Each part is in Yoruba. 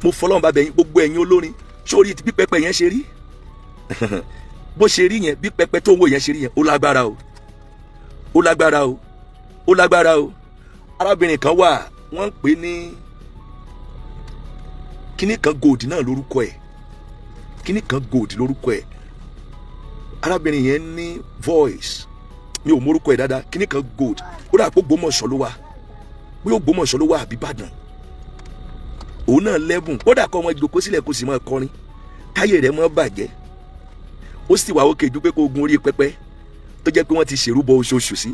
mo fọlọ́run bá bẹ̀yìn gbogbo ẹ̀yin olórin sórí bí pẹpẹ yẹn ṣe rí bó ṣe rí yẹn bí pẹpẹ tó ń wò yẹn ṣe rí yẹn ó lágbára o ó lágbára o ó lágbára o. arábìnrin kan wà wọ́n ń pè ní kíní kan gold náà lórúkọ ẹ̀, kíní kan gold lórúkọ ẹ̀. arábìnrin yẹn ní voice, mi ò mórúkọ ẹ̀ dáadáa, kíní kan gold, ó dà pé Ògbómọ̀ṣọ́ ló wà, bí Ògbómọ̀ṣọ́ ló wà àbí Ìbàdàn. òun náà lẹ́bùn, ó dà kọ́ ọmọ ìjòkó sílẹ̀ kó sì máa kọrin káyé rẹ̀ mọ́ bàjẹ́. ó sì wà òkè ju pé kó gun orí pẹpẹ tó jẹ́ pé wọ́n ti ṣèrúbọ oṣooṣù sí.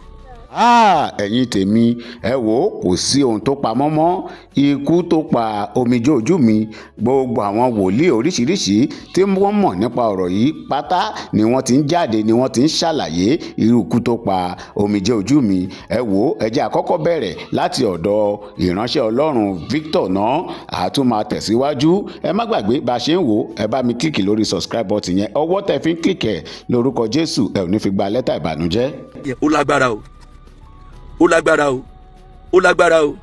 ẹ̀yin tèmi ẹ wò ó, kò sí ohun tó pamọ́ mọ́. Ikú tó pa Omije Ojumi, gbogbo àwọn wòlíì oríṣiríṣi tí wọ́n mọ̀ nípa ọ̀rọ̀ yìí pátá ni wọ́n ti ń jáde, ni wọ́n ti ń ṣàlàyé irú ikú tó pa Omije Ojumi. Ẹ wò ó, ẹ jẹ́ àkọ́kọ́ bẹ̀rẹ̀ láti ọ̀dọ̀ ìránṣẹ́ Ọlọ́run Victor náà, a tún máa tẹ̀síwájú. Ẹ má gbàgbé bá a ṣe ń wò, ẹ bá mi kíkì lórí subscribe button yẹn, ọwọ́ tẹ fi ń kíkì ẹ̀ lórúkọ Jésù, ẹ ò ní fi gba lẹ́tà ìbànújẹ́. ó lágbára o, ó lágbára o, ó lágbára o.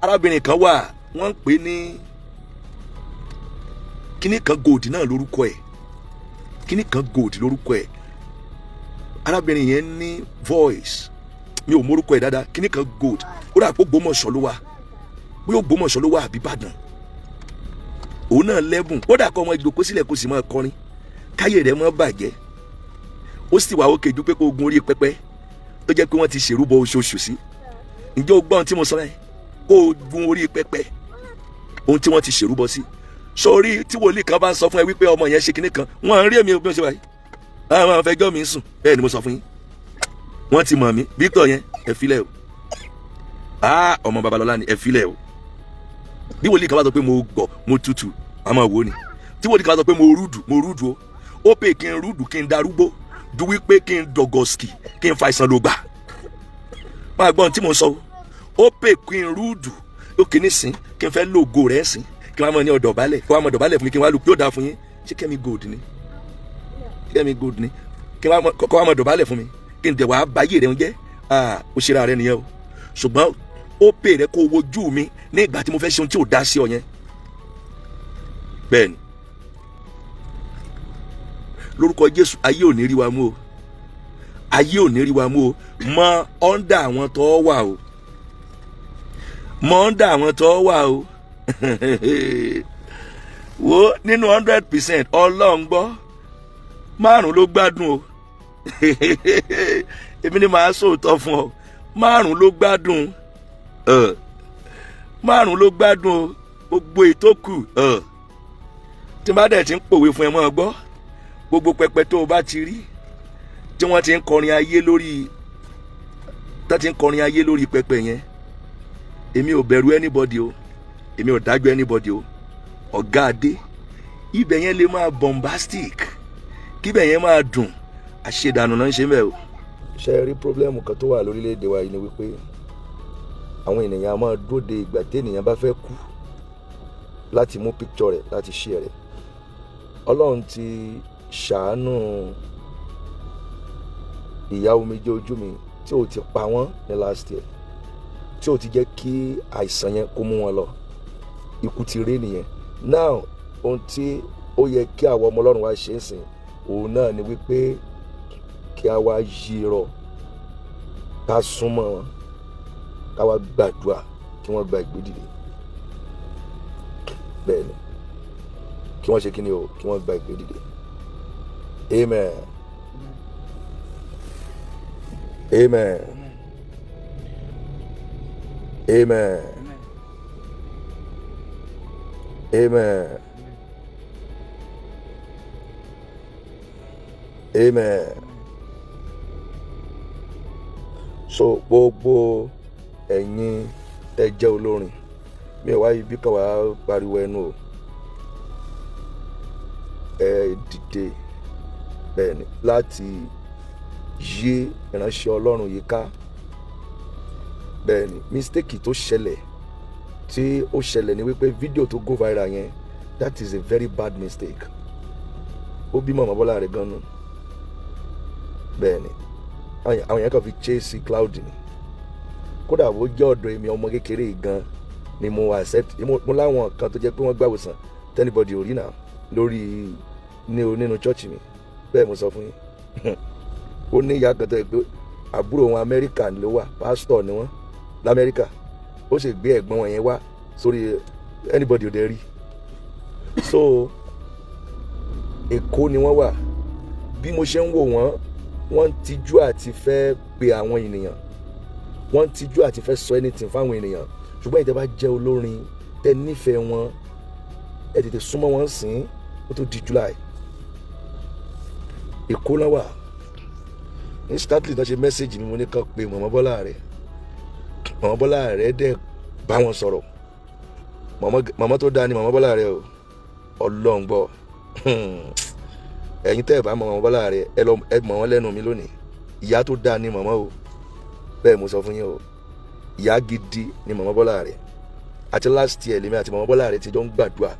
arábìnrin kan wà wọ́n ń pè ní kíní kan gold náà lórúkọ ẹ̀, kíní kan gold lórúkọ ẹ̀. arábìnrin yẹn ní voice, mi ò mórúkọ ẹ̀ dáadáa, kíní kan gold, ó dà pé Ògbómọ̀ṣọ́ ló wà, bí Ògbómọ̀ṣọ́ ló wà àbí Ìbàdàn. òun náà lẹ́bùn, ó dà kọ́ ọmọ ìjòkó sílẹ̀ kó sì máa kọrin káyé rẹ̀ mọ́ bàjẹ́. ó sì wà òkè ju pé kó gun orí pẹpẹ tó jẹ́ pé wọ́n ti ṣèrúbọ oṣooṣù sí. ǹjẹ́ o gbọ́ ohun tí mo sọ yẹn? kó o gun orí pẹpẹ ohun tí wọ́n ti ṣèrúbọ sí. sórí tí wòlíì kan bá ń sọ fún ẹ wípé ọmọ yẹn ṣe kinní kan, wọ́n ń rí èmi bí wọ́n ṣe wáyé, àwọn afẹjọ́ mi ń sùn, bẹ́ẹ̀ ni mo sọ fún yín. wọ́n ti mọ̀ mí, Victor yẹn ẹ filẹ̀ o, ọmọ Babalọ́lá ni ẹ filẹ̀ o. bí wòlíì kan bá sọ pé mo gbọ́ mo tutù, àmọ́ wo ni. tí wòlíì kan bá sọ pé mo rúdù o, ó pè kí n rúdù kí n darúgbó ju wípé kí n dọ̀gọ̀sì kí n fa ìsàn ló gbà. máa gbọ́n tí mo sọ ó pè kí n rúdù ó kì í nísìn kí n fẹ́ lógo rẹ̀ sìn kí wọ́n á mọ̀ ní ọ̀dọ̀ balẹ̀ kí wọ́n á mọ̀ dọ̀bálẹ̀ fún mi kí wọ́n á lù kí ó dáa fún yín. ṣé kẹ́mi gold ni kẹ́mi gold ni kí wọ́n á mọ̀ dọ̀bálẹ̀ fún mi kí n dẹ̀ wá báyé rẹ̀ ń jẹ́ ó ṣe ra rẹ̀ nìyẹn o. ṣùgbọ́n ó pè rẹ̀ kó wojú mi ní ìgbà tí mo fẹ́ ṣe ohun tí ò dá sí ọ yẹn. bẹ́ẹ̀ni lórúkọ Jésù ayé ò ní rí wa mú o, ayé ò ní rí wa mú o. mọ ọ́ndà àwọn tó wà o, mọ ọ́ndà àwọn tó wà o. wo nínú 100% Ọlọ́run gbọ́ 5 ló gbádùn o. èmi ni màá sòótọ́ fún ọ, 5 ló gbádùn, 5 ló gbádùn o. gbogbo ètò kù tí n bá dẹ̀ ti ń pòwe fún ẹ mọ́ ọ gbọ́, gbogbo pẹpẹ tó o bá ti rí tí wọ́n ti ń kọrin ayé lórí, tó ti ń kọrin ayé lórí pẹpẹ yẹn, èmi ò bẹ̀rù anybody o, èmi ò dájú anybody o. ọ̀gá adé ibẹ̀ yẹn lè máa bombastic, kíbẹ̀ yẹn máa dùn, àṣedànù náà ń ṣe mẹ́ o. ṣe rí pírọ́blẹ́mù kan tó wà lórílẹ̀‐èdè wa yìí ni wípé àwọn ènìyàn máa dúró de ìgbà tí ènìyàn bá fẹ́ kú láti mú píkítọ̀ rẹ̀ láti ṣí rẹ̀. Ọlọ́run ti ṣàánú ìyá Omije Ojumi tí ó ti pa wọ́n ní last year, tí ó ti jẹ́ kí àìsàn yẹn kó mú wọn lọ, ikú ti rí nìyẹn. Now ohun tí ó yẹ kí àwọn ọmọ Ọlọ́run wa ṣe ń sìn òun náà ni wípé kí a wá yírọ, ká súnmọ́ wọn, ká wá gbàdúrà kí wọ́n gba ìgbédìde. bẹ́ẹ̀ ni kí wọ́n ṣe kí ni o, kí wọ́n gba ìgbédìde. Amen. Amen. Amen. Amen. Amen. So gbogbo ẹ̀yin tẹ́ jẹ́ olórin, mi ò wá ibi kan wá pariwo ẹnu o, ẹ dìde bẹ́ẹ̀ ni láti yí ìránṣẹ́ Ọlọ́run yìí ká. bẹ́ẹ̀ ni mistake tó ṣẹlẹ̀ ni wípé fídíò tó go viral yẹn, that is a very bad mistake. ó bí mọ̀mọ́ Bọ́lá rẹ̀ gan-an. bẹ́ẹ̀ ni àwọn yẹn kàn fi chase cloud ni, kódà ó jẹ́ ọ̀dọ̀ èmi ọmọ kékeré gan ni mo accept. Mo láwọn kan tó jẹ́ pé wọ́n gbàwòsàn tẹ́nibọ́dì ò rí náà lórí nínú church mi. Bẹ́ẹ̀ mo sọ fún yín. Ó ní ìyá kan tó yẹ pé àbúrò wọn Amẹ́ríkà ló wà, pásítọ̀ ni wọ́n l'Amẹ́ríkà. Ó sì gbé ẹ̀gbọ́n wọn yẹn wá sórí anybody ò dẹ̀ rí. So Èkó ni wọ́n wà. Bí mo ṣe ń wò wọ́n ń tijú àti fẹ́ pe àwọn ènìyàn, wọ́n ń tijú àti fẹ́ sọ anything fáwọn ènìyàn. Ṣùgbọ́n ìjọba jẹ́ olórin tẹ́ nífẹ̀ẹ́ wọn, ẹ tètè súnmọ́ wọn sìn ó tó di July. Èkó náà wà. Instantly náà ṣe mẹ́sẹ̀gì mi, mo ní kàn pé Màmá Bọ́lá rẹ̀. Màmá Bọ́lá rẹ̀ dẹ̀ bá wọn sọ̀rọ̀. Màmá tó dáa ni Màmá Bọ́lá rẹ̀ o. Ọlọ́run gbọ́. Ẹ̀yin tẹ́ ẹ̀ bá Màmá Bọ́lá rẹ̀ ẹ mọ̀ wọ́n lẹ́nu mi lónìí. Ìyá tó dáa ni màmá o. Bẹ́ẹ̀ mo sọ fún yín o. Ìyá gidi ni Màmá Bọ́lá rẹ̀. Àti last year lèmi àti Màmá Bọ́lá rẹ̀ ti jọ ń gbàdúrà.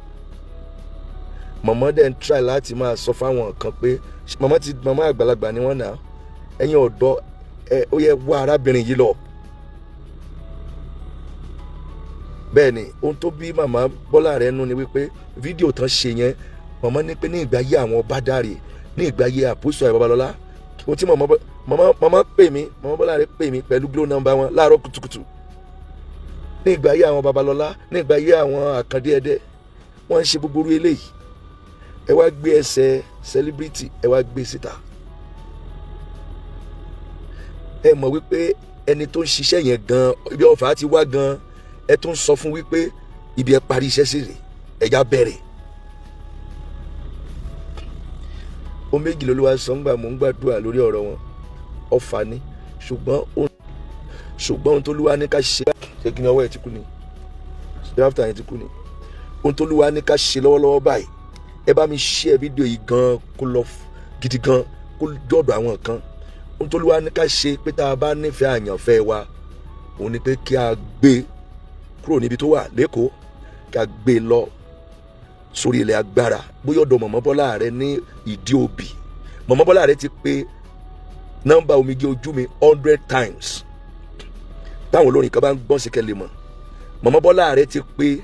Màmá dẹ̀ ń try láti máa sọ fáwọn kan pé màmá àgbàlagbà ni wọ́n náà. Ẹ̀yin ọ̀dọ́ ó yẹ wá arábìnrin yìí lọ. Bẹ́ẹ̀ ni ohun tó bí Màmá Bọ́lá rẹ̀ nú ni wípé fídíò tán ṣe yẹn, màmá ní pé ní ìgbà ayé àwọn ọba dáre, ní ìgbà ayé àpòsò ẹ̀ Babalọ́lá, ohun tí màmá pè mí, Màmá Bọ́lá rẹ̀ pè mí pẹ̀lú glow number wọn láàárọ̀ kùtùkùtù. Ní ìgbà ayé àwọn Babalọ́lá, ní ìgbà ayé àwọn Àkàndé Ẹdẹ, wọ́n ń ṣe gbogbo eléyìí. Ẹ wá gbé ẹsẹ̀ celebrity, ẹ wá gbé síta. Ẹ mọ̀ wípé ẹni tó ń ṣiṣẹ́ yẹn gan, ibi ọ̀fà ti wá gan, ẹ tún sọ fún wípé ibi ẹ parí iṣẹ́ sí rè, ẹja bẹ̀rẹ̀. Ó méjì lÓlúwa sọ ńgbà mò ń gbàdúrà lórí ọ̀rọ̀ wọn. Ọ̀fà ni, ṣùgbọ́n ohun t'Olúwa ní ká ṣe, ṣé kí ni ọwọ́ ẹ̀ ti kú ni? Ṣé after yẹn ti kú ni? Ohun t'Olúwa ní ká ṣe lọ́wọ́lọ́wọ́ báyìí, ẹ bá mi share fídíò yìí gan kó lọ gidi gan kó dọ̀dọ̀ àwọn kan. Ohun t'Olúwa ní ká ṣe pé tá a bá nífẹ̀ẹ́ àyànfẹ́ wa, òun ni pé kí a gbé kúrò níbi tó wà l'Ékòó, kí a gbé lọ sórí ilẹ̀ agbára. Bóyá ọ̀dọ̀ Màmá Bọ́lá rẹ̀ ní Ìdí Òbí. Màmá Bọ́lá rẹ̀ ti pé nọ́mbà Omije Ojumi 100 times. Táwọn olórin kan bá ń gbọ́n sí kẹ́lẹ́ mọ̀. Màmá Bọ́lá rẹ̀ ti pé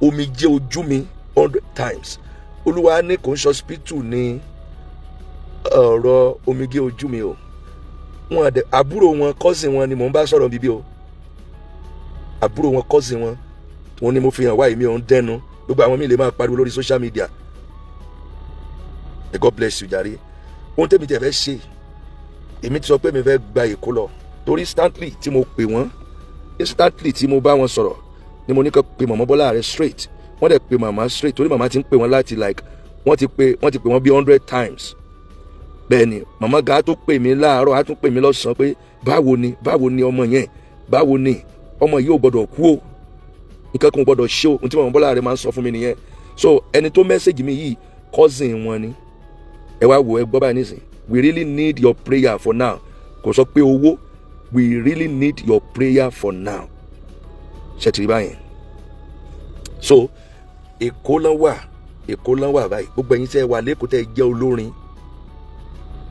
Omije Ojumi 100 times. Olúwa ní kò ń ṣọ́spítù ní ọ̀rọ̀ Omije Ojumi o. Àbúrò wọn cousin wọn ni mò ń bá sọ̀rọ̀ bíbí o. Àbúrò wọn cousin wọn ni mo fi hàn wáyé mi ò ń dẹnu. Gbogbo àwọn mi lè máa pariwo lórí social media. God bless you jàre. Ohun tẹ́mi tẹ̀ fẹ́ ṣe, èmi ti sọ pé mi fẹ́ gba Èkó lọ. Torí instantly tí mo pè wọ́n, instantly tí mo bá wọn sọ̀rọ̀ ni mo ní kó pe Màmá Bọ́lá rẹ̀ straight. Wọ́n dẹ̀ pe màmá straight torí màmá ti ń pè wọ́n láti like wọ́n ti pè wọ́n bí 100 times. Bẹ́ẹ̀ ni màmá ga tó pè mí láàárọ̀, á tún pè mí lọ́sàn-án pé báwo ni ọmọ yẹn, báwo ni ọmọ yìí ò gbọ́dọ̀ kú o, nǹkan kan ò gbọ́dọ̀ ṣe o. Ohun tí Màmá Bọ́lá rẹ̀ máa ń sọ fún mi nìyẹn. So ẹni tó mẹ́sẹ̀gì mi yìí cousin wọn ni. Ẹ wá wò ẹ gbọ́ báyìí nísìnyí. We really need your prayer for now. Kò sọ pé owó. We really need your prayer for now. Ṣé ti rí báyìí? So Èkó ló wà báyìí. Gbogbo ẹ̀yin tẹ́ wà l'Ékòó tẹ́ jẹ́ olórin.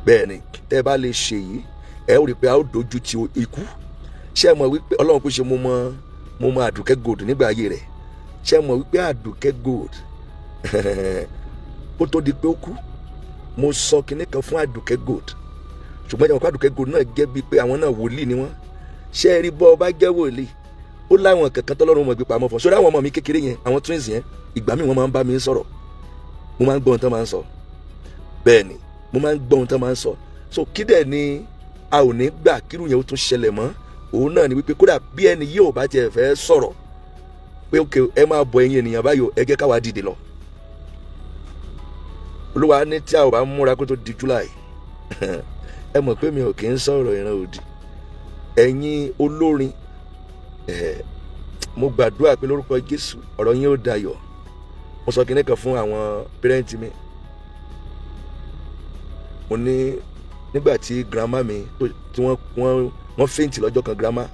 Bẹ́ẹ̀ ni tẹ́ bá lè ṣe yìí, ẹ ó rí pé a ó dojú ti ikú. Ṣé ẹ mọ̀ wípé Ọlọ́run kò ṣe mo mọ Àdùkẹ́ Gold nígbà ayé rẹ̀? Ṣé ẹ mọ̀ wípé Àdùkẹ́ Gold ó tó di pé ó kú? Mo sọ kinní kan fún Àdùkẹ́ Gold. Ṣùgbọ́n ìjọba Àdùkẹ́ Gold náà jẹ́ bíi pé àwọn náà wòlíì ni wọ́n. Ṣé ẹ rí bọ́ ọba jẹ́ wòlíì? Ó láwọn kankan tọ́lọ́run mọ̀ gbé pamọ́ fún. Sórí àwọn ọmọ mi kékeré yẹn, àwọn twins yẹn, ìgbà míì wọ́n máa ń bá mi sọ̀rọ̀. Mo máa ń gbọ́ ohun tán máa ń sọ. Bẹ́ẹ̀ ni mo máa ń gbọ́ ohun tán máa ń sọ. So kí dẹ̀ ni a ò ní gbà kírù yẹn ó tún ṣẹlẹ̀ mọ́. Òun náà ni wípé kódà bí ẹni yìí ò bá tiẹ̀ fẹ́ sọ̀rọ̀ pé okay ẹ máa bọ ẹ̀yin ènìyàn báyò, ẹ jẹ́ káwa dìde lọ. Olúwa ní tí a ò bá múra kó tó di July ẹ mọ̀ pé mi ò kì í sọ̀rọ̀ ìran òdì. Ẹ̀yin olórin mo gbàdúrà pé lórúkọ Jésù ọ̀rọ̀ yín ó dayọ̀. Mo sọ kinní kan fún àwọn pẹ́rẹ́ǹtì mi. Mo ní nígbà tí grandma mi tí wọ́n fẹ́ǹtì lọ́jọ́ kan, grandma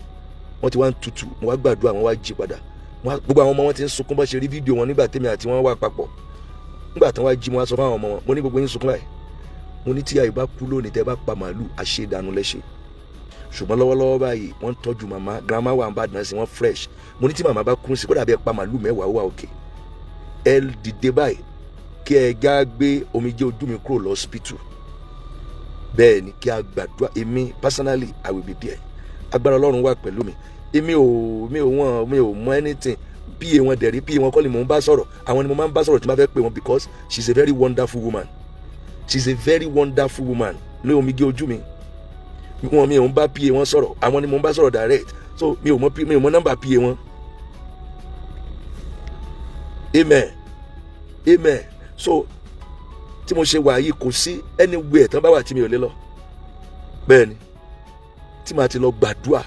wọ́n ti wá ń tutù, mo wá gbàdúrà wọ́n wá jí padà. Gbogbo àwọn ọmọ wọn ti ń sunkún bá ṣe rí fídíò wọn nígbà tèmi àti wọn wà papọ̀. Nígbà tí wọ́n wá jí mo wá sọ fún àwọn ọmọ wọn, mo ní gbogbo yín sunkún báyìí. Mo ní tí àyè bá kú lónìí tẹ́ bá pa màálù àṣedànù lẹ́ṣẹ̀. ṣùgbọ́n lọ́wọ́lọ́wọ́ báyìí wọ́n ń tọ́jú màmá grandma wà ń bá dùn sí wọ́n fresh. Mo ní tí màmá bá kún sí kódà bí ẹ pa màlúù 10 ó wà òkè. Ẹ dìde báyìí kí ẹ já gbé Omije Ojumi kúrò lọ hospital. Bẹ́ẹ̀ ni kí a gbàdúrà. Èmi personally I will be there. Agbára Ọlọ́run wà pẹ̀lú mi. Èmi ò mọ anything. PA wọn dẹ̀rí, PA wọn kọ́ ni mò ń bá sọ̀rọ̀. Àwọn ni mo máa ń bá sọ̀rọ̀ tí mo fẹ́ pè wọn because she's a very wonderful woman. She's a very wonderful woman. Ní Omije Ojumi. Mi ò ń bá PA wọn sọ̀rọ̀. Àwọn ni mò ń bá sọ̀rọ̀ direct. So mi ò mọ nọ́mbà PA wọn. Amen. Amen. So tí mo ṣe wà yìí kò sí anywhere tán bá wà tí mi ò lè lọ. Bẹ́ẹ̀ ni tí màá ti lọ gbàdúrà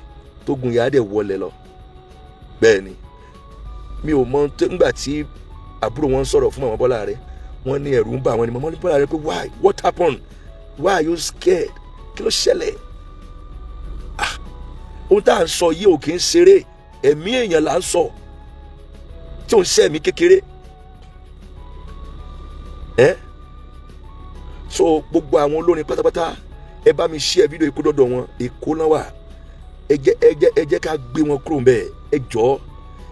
tó gun yàrá dẹ̀ wọlé lọ. Bẹ́ẹ̀ ni mi ò mọ nígbà tí àbúrò wọn sọ̀rọ̀ fún Màmá Bọ́lá rẹ̀ wọ́n ní ẹ̀rù ń bà wọ́n ní Màmá Bọ́lá rẹ̀ pé why what happened why are you scared kí ló ṣẹlẹ̀ ohun tá à ń sọ yìí ò kì í ṣeré ẹ̀mí èèyàn là ń sọ tí ò ń ṣe ẹ̀mí kékeré so gbogbo àwọn olórin pátápátá ẹ bá mi share fídíò ikú dọ́dọ̀ wọn Èkó náà wà ẹ jẹ́ ká gbé wọn kúrò ńbẹ̀ ẹ jọ̀ọ́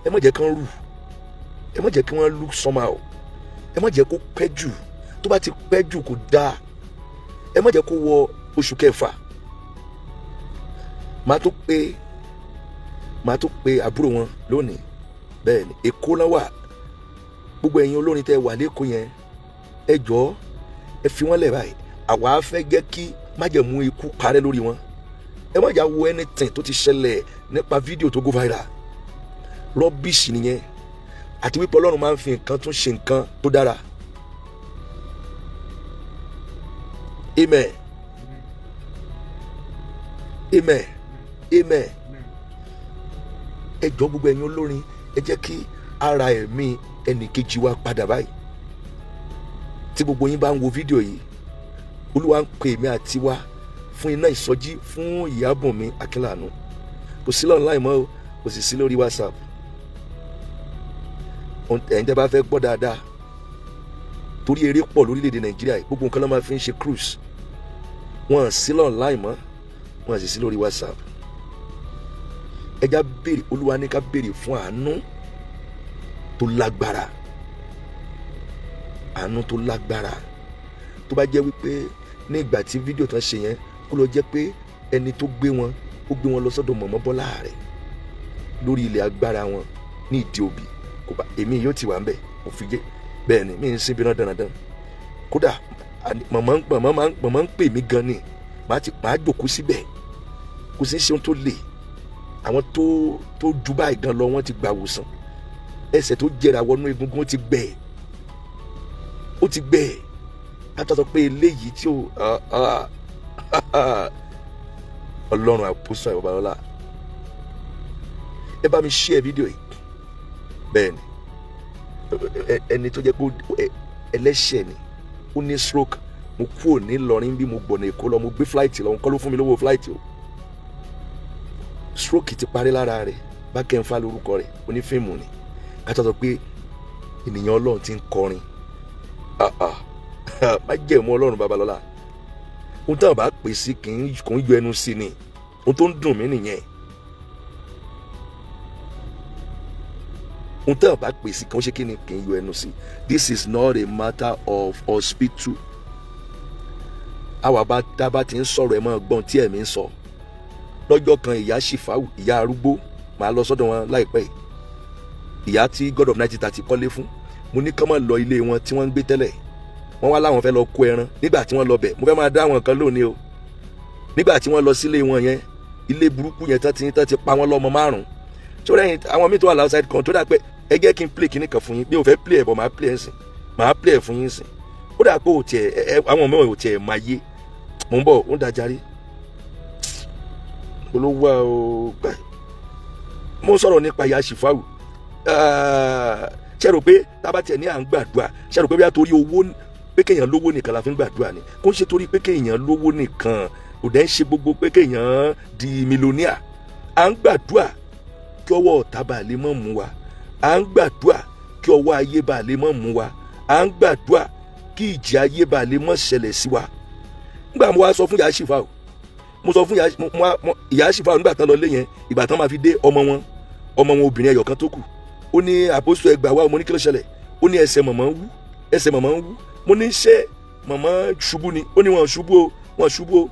ẹ má jẹ́ kán rù ẹ má jẹ́ kí wọ́n look somehow ẹ má jẹ́ kó pẹ́ jù tó bá ti pẹ́ jù kò dáa ẹ má jẹ́ kó wọ oṣù kẹfà màá tó pe àbúrò wọn lónìí bẹ́ẹ̀ ni Èkó náà wà gbogbo ẹ̀yin olórin tẹ́ wà lẹ́kọ̀ọ́ yẹn ẹ jọ̀ọ́ ẹ fi wọ́n lẹ̀ báyìí àwa á fẹ́ jẹ́ kí májẹ̀mú ikú parẹ́ lórí wọn ẹ má jà wo anything tó ti ṣẹlẹ̀ nípa fídíò tó go viral rọ́bìṣì nìyẹn àti wípé Ọlọ́run máa ń fi nǹkan tún ṣe nǹkan tó dára amen amen amen ẹ jọ̀ọ́ gbogbo ẹ̀yin olórin ẹ jẹ́ kí ara ẹ̀mí ẹnìkejì wa padà báyìí tí gbogbo yín bá ń wo fídíò yìí Olúwa ń pè mí àti wá fún iná ìsọjí fún Ìyábọ̀mí Akínlànú kò sí online mọ́ o kò sì sí lórí WhatsApp ẹ̀yin tẹ́ bá fẹ́ gbọ́ dáadáa torí eré pọ̀ lórílẹ̀‐èdè Nàìjíríà gbogbo nǹkan ló máa fi ń ṣe cruise wọ́n sí online mọ́ wọ́n sì sí lórí WhatsApp ẹja béèrè Olúwa ní ká béèrè fún àánú tó lágbára tó bá jẹ́ wípé ní ìgbà tí fídíò tán ṣe yẹn kó lọ jẹ́ pé ẹni tó gbé wọn lọ sọ́dọ̀ Màmá Bọ́lá rẹ̀ lórí ilẹ̀ agbára wọn ní ìdí òbí kò bá èmi yóò ti wà ń bẹ̀ mo fi jẹ́ bẹ́ẹ̀ ni mi ń sin bínú dandan kódà màmá ń pè mí gan ni màá jòkó síbẹ̀ kò sí ṣe ohun tó le àwọn tó ju báyìí gan lọ wọ́n ti gbà wòsàn ẹsẹ̀ tó jẹrà wọnú egungun ó ti gbẹ látọ̀ pé eléyìí tí ó Ọlọ́run àpòsàn ìwà Babalọ́lá ẹ bá mi share fídíò yìí bẹ́ẹ̀ ni ẹni tó jẹ́ pé ẹlẹ́ṣẹ̀ ni ó ní stroke mo kúrò ní Ìlọrin bí mo gbọ̀nà Èkó lọ mo gbé flight lọ nǹkan ló fún mi lówó flight o stroke ti parí lára rẹ̀ Bákẹ́ńfà lórúkọ rẹ̀ onífíìmù ni látọ̀ pé ènìyàn Ọlọ́run ti ń kọrin má jẹ́ mọ́ Ọlọ́run Babalọ́lá ohun tí wọ́n bá pè sí kò ń yọ ẹnu sí ni ohun tó ń dùn mí nìyẹn ohun tí wọ́n bá pè sí kò ń ṣe kí ni kì í yọ ẹnu sí this is not a matter of hospital àwa bá ti ń sọ̀rọ̀ ẹ̀ máa gbọ́n tí ẹ̀mí ń sọ lọ́jọ́ kan ìyá Ṣìfáwù ìyá arúgbó màá lọ sọ́dọ̀ wọn láìpẹ́ ìyá tí God of 1930 kọ́lé fún mo ní kán máa lọ ilé wọn tí wọ́n ń gbé tẹ́lẹ̀ wọ́n wá láwọn fẹ́ lọ kó ẹran nígbà tí wọ́n lọ bẹ̀ mo fẹ́ máa dá àwọn kan lónìí o nígbà tí wọ́n lọ sílé wọn yẹn ilé burúkú yẹn tán ti pa wọ́n lọ́mọ 5 tó rẹ́yìn àwọn míì tó wà outside kan tó dà pé ẹ jẹ́ kí n play kíní kan fún yín bí o fẹ́ play ẹ̀ bọ̀ máa play ẹ̀ sìn máa play ẹ̀ fún yín sìn ó dà pé àwọn ọmọ ò tiẹ̀ máa yé mò ń bọ̀ ó ń dajarí olówó o gbà mo sọ̀rọ̀ nípa ìyá Ṣìfáwù ṣe rò pé tábà tiẹ̀ ní à ń gbàdúrà ṣe rò pé bí a torí owó pé kéèyàn lówó nìkan la fi ń gbàdúrà ni kò ń ṣe torí pé kéèyàn lówó nìkan kò dẹ́ ń ṣe gbogbo pé kéèyàn di mílíọ̀nìà à ń gbàdúrà kí ọwọ́ ọ̀tá bá lè mọ́ mú wa à ń gbàdúrà kí ọwọ́ ayé bá lè mọ́ mú wa à ń gbàdúrà kí ìjì ayé bá lè mọ́ ṣẹlẹ̀ sí wa nígbà mo wá sọ fún ìyá Ṣìfáwù mo sọ fún ìyá ṣìfà nígbà tán lọ lé yẹn, ìgbà tán máa fi dé ọmọ wọn obìnrin ẹyọ kan tó kù, ó ní àpòsù ẹgbàá wa, mo ní kí ló ṣẹlẹ̀, ó ní ẹsẹ̀ mọ̀mọ́ ń wú, mo ní ṣé mọ̀mọ́ ṣubú ni, ó ní wọn ṣubú o,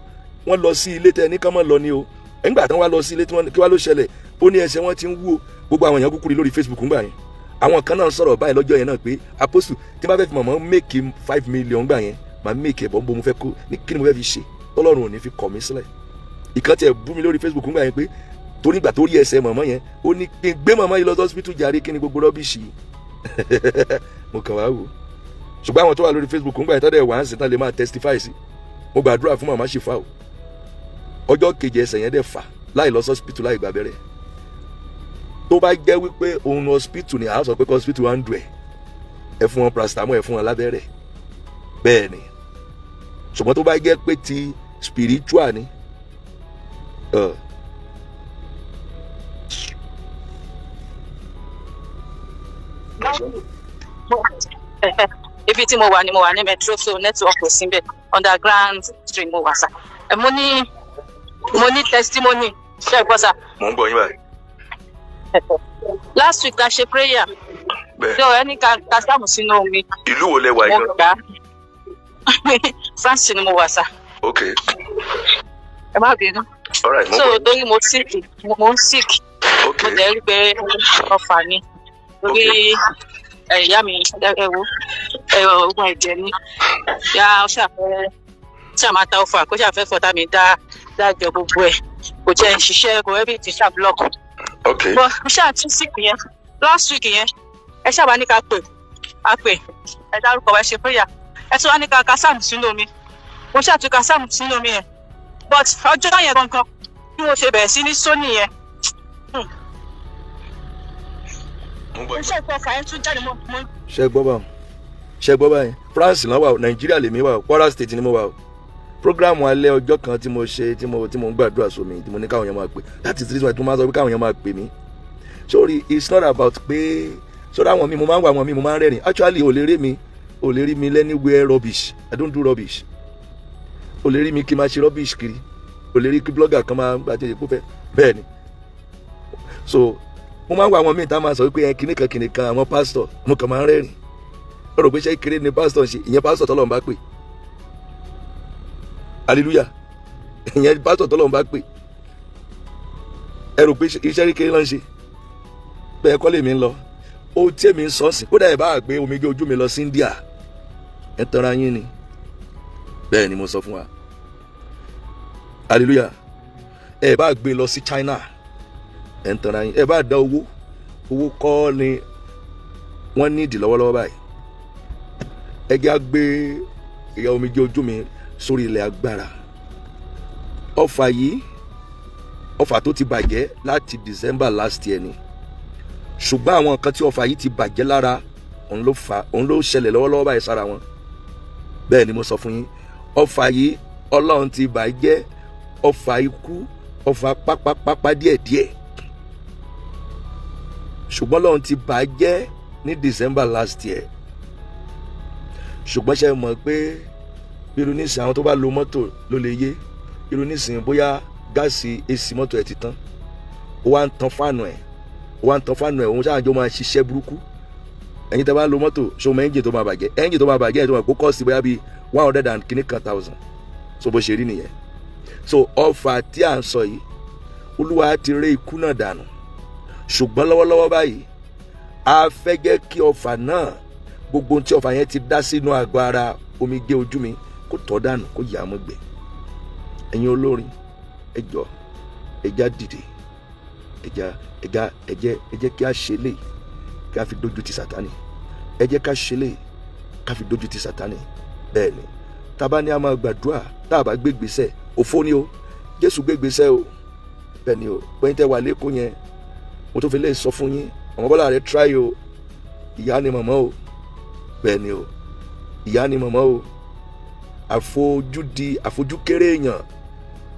wọ́n lọ sí ilé tẹ ní kán mọ́ lọ ni o, nígbà tán wá lọ sí ilé kí wá ló ṣẹlẹ̀, ó ní ẹsẹ̀ wọn ti ń wú o. Gbogbo àwọn èèyàn kúkú rí lórí Facebook ńgbà yẹn, àwọn kan náà sọ̀rọ̀ báyìí lọ́jọ́ yẹn náà pé àpòsù tí bá fẹ́ fi mọ̀mọ́ make 5 million gbà yẹn, máa make ẹ̀bọ̀ mo fẹ́ kó kí ni mo fẹ́ fi ṣe tọ́lọ́run ò ní fi kọ̀ mí sílẹ̀. Ìkan tiẹ̀ bú mi lórí Facebook ńgbà yẹn pé torí ìgbà tó rí ẹsẹ̀ mọ̀mọ́ yẹn, ó ní kí n gbé mọ̀mọ́ yìí lọ hospital jàre, kí ni gbogbo rọ́bìṣì mo kàn wá wò. Ṣùgbọ́n àwọn tó wà lórí Facebook ńgbà yẹn tọ́dẹ̀ wà ń sìn tán lè máa testify sí, mo gbàdúrà fún màmá Ṣìfà o, ọjọ́ kejì ẹsẹ̀ yẹn dẹ̀ fà láì lọ hospital láì gbàbẹ́rẹ́. Tó bá jẹ́ wípé òun hospital ni a sọ pé hospital wà ń dùn ẹ fún wọn paracetamol, ẹ fún wọn lábẹ́rẹ́, bẹ́ẹ̀ ni. Ṣùgbọ́n tó bá jẹ́ pé ti spiritual ni ibi tí mo wà ní metro, so network kò sí bẹ́ẹ̀, underground stream mo wà sá. Mo ní testimony ṣe gbọ́ sá. Mo ń gbọ́ yín báyìí. Last week la ṣe prayer. So ẹni ká sáàmù sínú omi. Ìlú wo lẹ wà yìí? Mo gbà France ni mo wà sá. Okay. Ẹ má bínú. All right. So torí mo sick. Okay. Mo dẹ̀ rí pé ọfà ni. Torí ìyá mi ogun ẹ̀jẹ̀ ni. Ya ṣàmátà ọfà kó ṣàfẹ́ fọ́tà mi dájọ́ gbogbo ẹ̀. Kò jẹ́ ìṣiṣẹ́ kò ẹ́bí ti ṣàbúlọ̀kù. Okay. But mo ṣáà tún sick yẹn last week yẹn, ẹ ṣáà ní ká pè ẹ dárúkọ wa ṣe prayer, ẹ tún wá ní ká sáàmù sínú omi, mo ṣáà tún ká sáàmù sínú omi yẹn, but ọjọ́ yẹn gangan bí mo ṣe bẹ̀rẹ̀ sí ní sóní yẹn, mo ṣe ìfọ̀ fà yẹn tún jáde mọ́. ṣe gbọ́ báyìí, France náà wà o, Nàìjíríà lèmi wà o, Kwara State ni mo wà o. Programu alẹ́ ọjọ́ kan tí mo ṣe tí mo ń gbàdúrà sómi tí mo ní káwọn èèyàn máa pè, that is the reason why tí mo máa sọ pé káwọn èèyàn máa pè mí. Sorry, it's not about pé sọ́dọ̀ àwọn mi mo máa ń wà àwọn mi mo máa ń rẹ́rìn. Actually ò lè rí mi anywhere rubbish, I don't do rubbish. Ò lè rí mi kí n máa ṣe rubbish kiri, ò lè rí kí blogger kan máa gbà tẹ̀lé kó fẹ́ bẹ́ẹ̀ ni. So mo máa ń wà àwọn míì tá a máa sọ pé kìnìkan àwọn pastor mo kàn máa ń rẹ́rìn. Ó rò pé ṣé kéré ni pastor ń ṣe, ìyẹn pastor tọ́lọ́run bá pè. Hallelujah. Ìyẹn pastor tọ́lọ́run bá pè. Ẹ rò pé iṣẹ́ kékeré ló ń ṣe, bẹ́ẹ̀ kọ́ lèmi ń lọ. Ó tí èmi ń sọ sí, kódà ẹ̀ bá gbé Omije ojú mi lọ sí India, ẹ tanra yín ni. Bẹ́ẹ̀ ni mo sọ fún wa. Hallelujah. Ẹ bá gbé lọ sí China, ẹ ń tanra yín. Ẹ bá dá owó kọ́ ni wọ́n ní ìdí lọ́wọ́lọ́wọ́ báyìí. Ẹ jẹ́ á gbé ìyá Omije ojú mi sórí ilẹ̀ agbára. Ọfà yìí, ọfà tó ti bàjẹ́ láti December last year ni, ṣùgbọ́n àwọn nǹkan tí ọfà yìí ti bàjẹ́ lára òun ló ṣẹlẹ̀ lọ́wọ́lọ́wọ́ báyìí sára wọn. Bẹ́ẹ̀ ni mo sọ fún yín, ọfà yìí Ọlọ́run ti bàjẹ́, ọfà ikú, ọfà pápápápá díẹ̀díẹ̀, ṣùgbọ́n Ọlọ́run ti bàjẹ́ ní December last year. Ṣùgbọ́n ṣe mọ̀ pé irú nísìn àwọn tó bá lo mọ́tò ló lè yé, irú nísìn bóyá gáàsì AC mọ́tò ẹ̀ ti tán, ó wá ń tan fáànù ẹ̀ òun ṣáàjọ máa ṣiṣẹ́ burúkú. Ẹ̀yin tẹ́ bá lo mọ́tò ṣòwò ẹ́ńjìn tó máa bàjẹ́ ẹ̀ tó máa kó kọ́ọ̀sì bóyá bíi 100,000. So bó ṣe rí nìyẹn. So ọfà tí à ń sọ yìí, Olúwa ti ré ikú náà dànù, ṣùgbọ́n lọ́wọ́lọ́wọ́ báyìí a fẹ́ jẹ́ kí ọfà náà, gbogbo tí ọfà yẹn ti dá sínú àgọ́ ara Omije ojú mi kó tọ́ dànù, kó yà á mọ́ gbẹ. Ẹ̀yin olórin ẹ jọ̀ọ́, ẹ já dìde, ẹ jẹ́ kí a ṣe lè kí a fi dójú ti Sátánì, ẹ jẹ́ ká ṣe lè ká fi dójú ti Sátánì. Bẹ́ẹ̀ ni tá bá ní a máa gbàdúrà, tá a bá gbé gbèsè òfo ni o, Jésù gbé gbèsè o. Bẹ́ẹ̀ ni o, pẹ́yìn tẹ́ wà lẹ́kọ̀ọ́ yẹn, mo tó fi lè sọ fún yín, àwọn bọ́lá rẹ̀ try o, ìyá ni màmá o. Bẹ́ẹ̀ ni o, ìyá ni màmá o. àfojúkéré èèyàn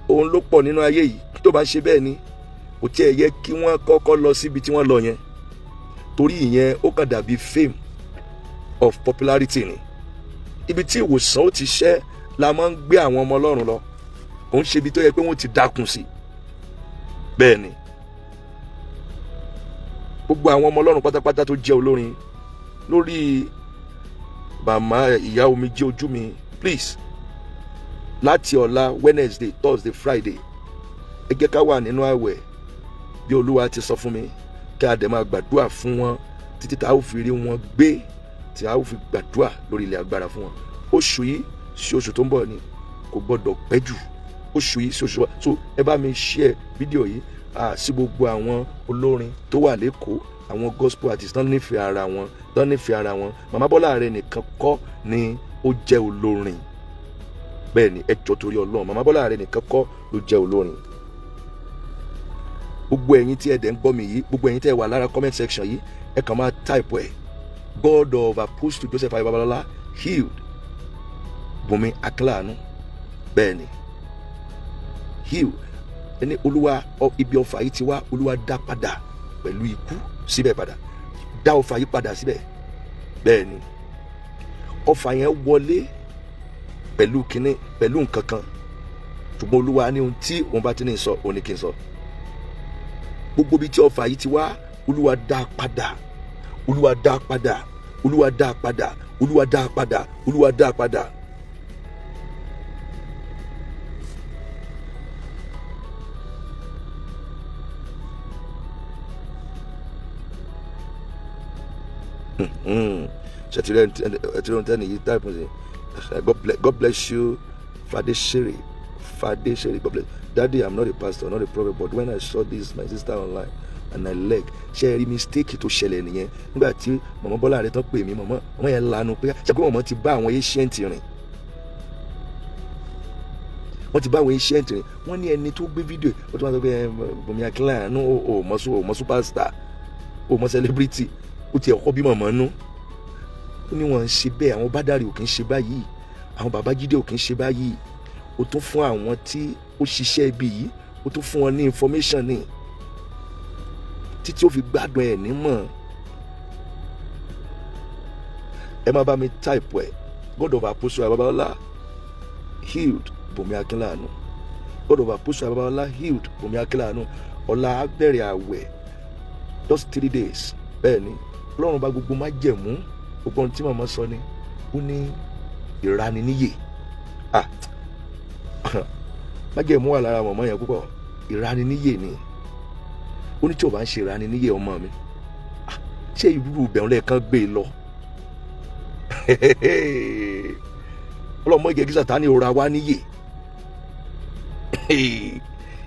òun ló pọ̀ nínú ayé yìí. Tó bá ṣe bẹ́ẹ̀ ni kò tiẹ̀ yẹ kí wọ́n kọ́kọ́ lọ síbi tí wọ́n lọ yẹn, torí ìyẹn ó kàn dàbí fame of popularity ni. Ibi tí ìwòsàn ó ti ṣẹ́ la máa ń gbé àwọn ọmọ Ọlọ́run lọ. kò ń ṣe ibi tó yẹ pé wọ́n ti dákun sí. Bẹ́ẹ̀ ni gbogbo àwọn ọmọ Ọlọ́run pátápátá tó jẹ́ olórin lórí màmá ìyá Omije Ojumi, please, láti ọ̀la Wednesday, Thursday, Friday, ẹ jẹ́ ká wà nínú àwẹ̀ bí Olúwa ti sọ fún mi, kí a dẹ̀ máa gbàdúrà fún wọn títí tá a ó fi rí wọn gbé, tí a ó fi gbàdúrà lórí ilẹ̀ agbára fún wọn. Oṣù yìí sí oṣù tó ń bọ̀ ni, kò gbọ́dọ̀ pẹ́ jù. Oṣù yìí sí oṣù tó ń bọ̀, so ẹ bá mi share fídíò yìí sí gbogbo àwọn olórin tó wà lẹ́kọ̀ọ́, àwọn gospel artists tán nífẹ̀ẹ́ ara wọn, tán nífẹ̀ẹ́ ara wọn. Màmá Bọ́lá Àrẹ nìkan kọ́ ni ó jẹ́ olórin. Bẹ́ẹ̀ ni, ẹ jọ̀ọ́ torí Ọlọ́run, Màmá Bọ́lá Àrẹ nìkan kọ́ ló jẹ́ olórin. Gbogbo ẹ̀yin tí ẹ dẹ̀ ń gbọ́ mi yìí, gbogbo ẹ̀yin tí ẹ wà lára comment section yìí, ẹ kàn máa type ẹ̀ God of Apostle Joseph Ayọ̀ Babalọlá healed Bùnmi Akínláàánú. Bẹ́ẹ̀ ni, healed ẹni Olúwa ibi ọfà yìí ti wá, Olúwa dá padà pẹ̀lú ikú síbẹ̀ padà, dá ọfà yìí padà síbẹ̀. Bẹ́ẹ̀ ni, ọfà yẹn wọlé pẹ̀lú kinní, pẹ̀lú nǹkan kan, ṣùgbọ́n Olúwa ní ohun tí òun bá ti ní sọ, òun ní kí n sọ. Gbogbo ibi tí ọfà yìí ti wá, Olúwa dá padà, Olúwa dá padà, Olúwa dá padà, Olúwa dá padà, Olúwa dá padà. God bless you, Fadesiri. God bless. Daddy, I'm not a pastor, not a prophet, but when I saw this, my sister online, and I leg, ṣe rí mistake tó ṣẹlẹ̀ nìyẹn. Nígbà tí Màmá Bọ́lá Àrẹ tán pè mí, màmá yẹn lanu pé ṣe pé màmá ti bá àwọn ancient rìn. Wọ́n ti bá àwọn ancient rìn. Wọ́n ní ẹni tó gbé fídíò, ó ti máa sọ pé Bùnmi Akínláàánú ò mọ superstar, ò mọ celebrity, ó ti ẹ̀kọ́ bí màmá nú. Ó ní wọ́n ń ṣe bẹ́ẹ̀, àwọn Bádàrí ò kì í ṣe báyìí, àwọn Babájídé ò kì í ṣe báyìí. Ó tún fún àwọn tí ó ṣiṣẹ́ ibi yìí, ó tún fún wọn ní information ní títí ó fi gbádùn ẹ̀ nímọ̀. Ẹ má bá mi type ẹ̀ God of Apostle Ayọ̀ Babalọlá healed Bùnmi Akínláàánú, God of Apostle Ayọ̀ Babalọlá healed Bùnmi Akínláàánú. Ọ̀la á bẹ̀rẹ̀ àwẹ̀ just 3 days. Bẹ́ẹ̀ ni, Ọlọ́run bá gbogbo má jẹ̀mú, gbogbo ohun tí màmá sọ ni, ó ní ìraniníyè. Má jẹ̀mú wà lára màmá yẹn púpọ̀, ìraniníyè ni. Ó ní tí o bá ń ṣe ìraniníyè ọmọ mi, ṣé irú ìbẹ̀rún lẹ́ẹ̀kan gbé e lọ? Ọlọ́mọ ìjẹ́ kí Sátánì ora wá níyè.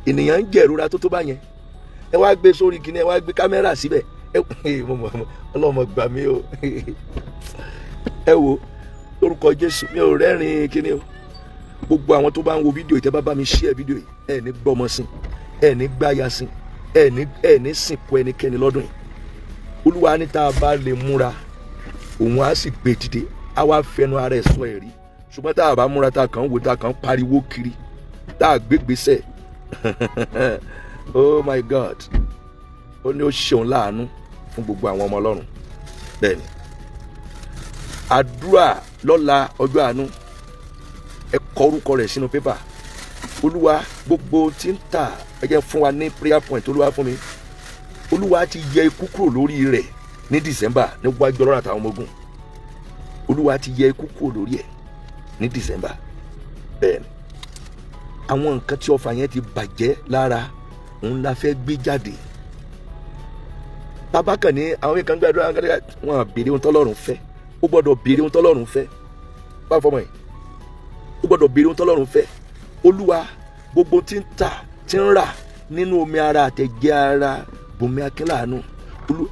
Ènìyàn ń jẹ ìrora tó bá yẹn, ẹ wá gbé sórí kíní, ẹ wá gbé kámẹ́rà síbẹ̀. Ọlọ́mọ gbà mí o. Ẹ wo lórúkọ Jésù, mi ò rẹ́rìn kíní o. Gbogbo àwọn tó bá ń wo fídíò yìí, tẹ́ bá mi share fídíò yìí, ẹ ní gbọ́mọ sí, ẹ ní gbáya sí, ẹ ní sìnkú ẹnikẹ́ni lọ́dún yìí. Olúwa ní tá a bá lè múra, òun á sì gbé dìde, á wá fẹnu ara ẹ̀ sọ ẹ̀rí. Ṣùgbọ́n tá a bá múra, tá a kàn wò, tá a kàn pariwo kiri, tá a gbégbèsè, oh my God, ó ní ó ṣeun láàánú fún gbogbo àwọn ọmọ Ọlọ́run. Bẹ́ẹ̀ ni, àdúrà lọ́la ọjọ́ àánú, ẹ kọ orúkọ rẹ̀ sínú pépà. Olúwa, gbogbo tí ń tà, ẹ jẹ́ fún wa ní prayer point. Olúwa fún mi, Olúwa ti yẹ ikú kúrò lórí rẹ̀ ní December níwájú Ọlọ́run àtàwọn ọmọ ogun. Olúwa ti yẹ ikú kúrò lórí ẹ̀ ní December. Bẹ́ẹ̀ ni, àwọn nǹkan tí ọfà yẹn ti bàjẹ́ lára, òun la fẹ́ gbé jáde. Bàbá kan ní àwọn yẹn kan gbàdúrà, wọn béèrè ohun tọ́lọ́run fẹ́. Ó gbọ́dọ̀ béèrè ohun tọ́lọ́run fẹ́. Báwo fọmọ yìí, ó gbọ́dọ̀ béèrè ohun tọ́lọ́run fẹ́. Olúwa, gbogbo tí ń tà, tí ń rà nínú omi ara àtẹ̀jẹ́ ara Bùnmi Akínláàánú,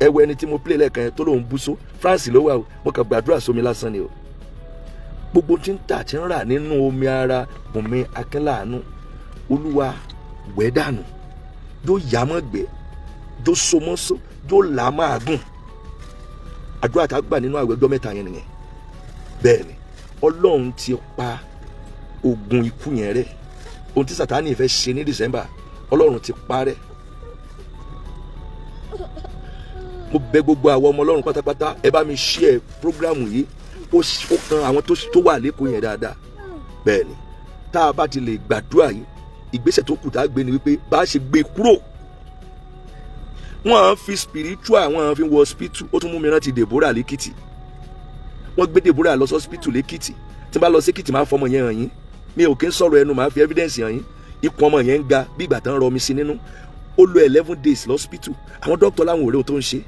ẹwọ ẹni tí mo play lẹ́ẹ̀kan yẹn tó lóun búṣó, France ló wà o, mo kàn gbàdúrà sómi lásán ni o. Gbogbo tí ń tà, tí ń rà nínú omi ara Bùnmi Akínláàánú, Olúwa wẹ̀ dànù, yóò yá mọ́ gbẹ́, yóò so mọ́ so, yóò là máa gùn. Àdúrà tá a gbà nínú àwẹ̀ ọjọ́ mẹ́ta yẹn nìyẹn. Bẹ́ẹ̀ ni, Ọlọ́run ti pa ogun ikú yẹn rẹ́. Ohun tí Sátánì fẹ́ ṣe ní December, Ọlọ́run ti parẹ́. Mo bẹ̀ gbogbo àwọn ọmọ Ọlọ́run pátápátá, ẹ bá mi share program yìí, ó kan àwọn tó wà lẹ́kọ̀ọ́ yẹn dáadáa. Bẹ́ẹ̀ ni, tá a bá ti lè gbàdúrà yìí, ìgbésẹ̀ tó kù tá a gbé ni wípé bá a ṣe gbé kúrò. Wọ́n fi spiritual wọ́n fi wọ hospital. Ó tún mú mi rántí Deborah lẹ́kìtì. Wọ́n gbé Deborah lọ sí hospital lẹ́kìtì. Tí n bá lọ sí Èkìtì máa fọmọ yẹn hàn yín. Mi ò kí ń sọ̀rọ̀ ẹnu, máa fi evidence hàn yín. Ikùn ọmọ yẹn ń ga bí ìgbà tán rọ mi sí nínú. Ó lò 11 days lọ́spítù. Àwọn dókítà láwọn ò rí ohun tó ń ṣe.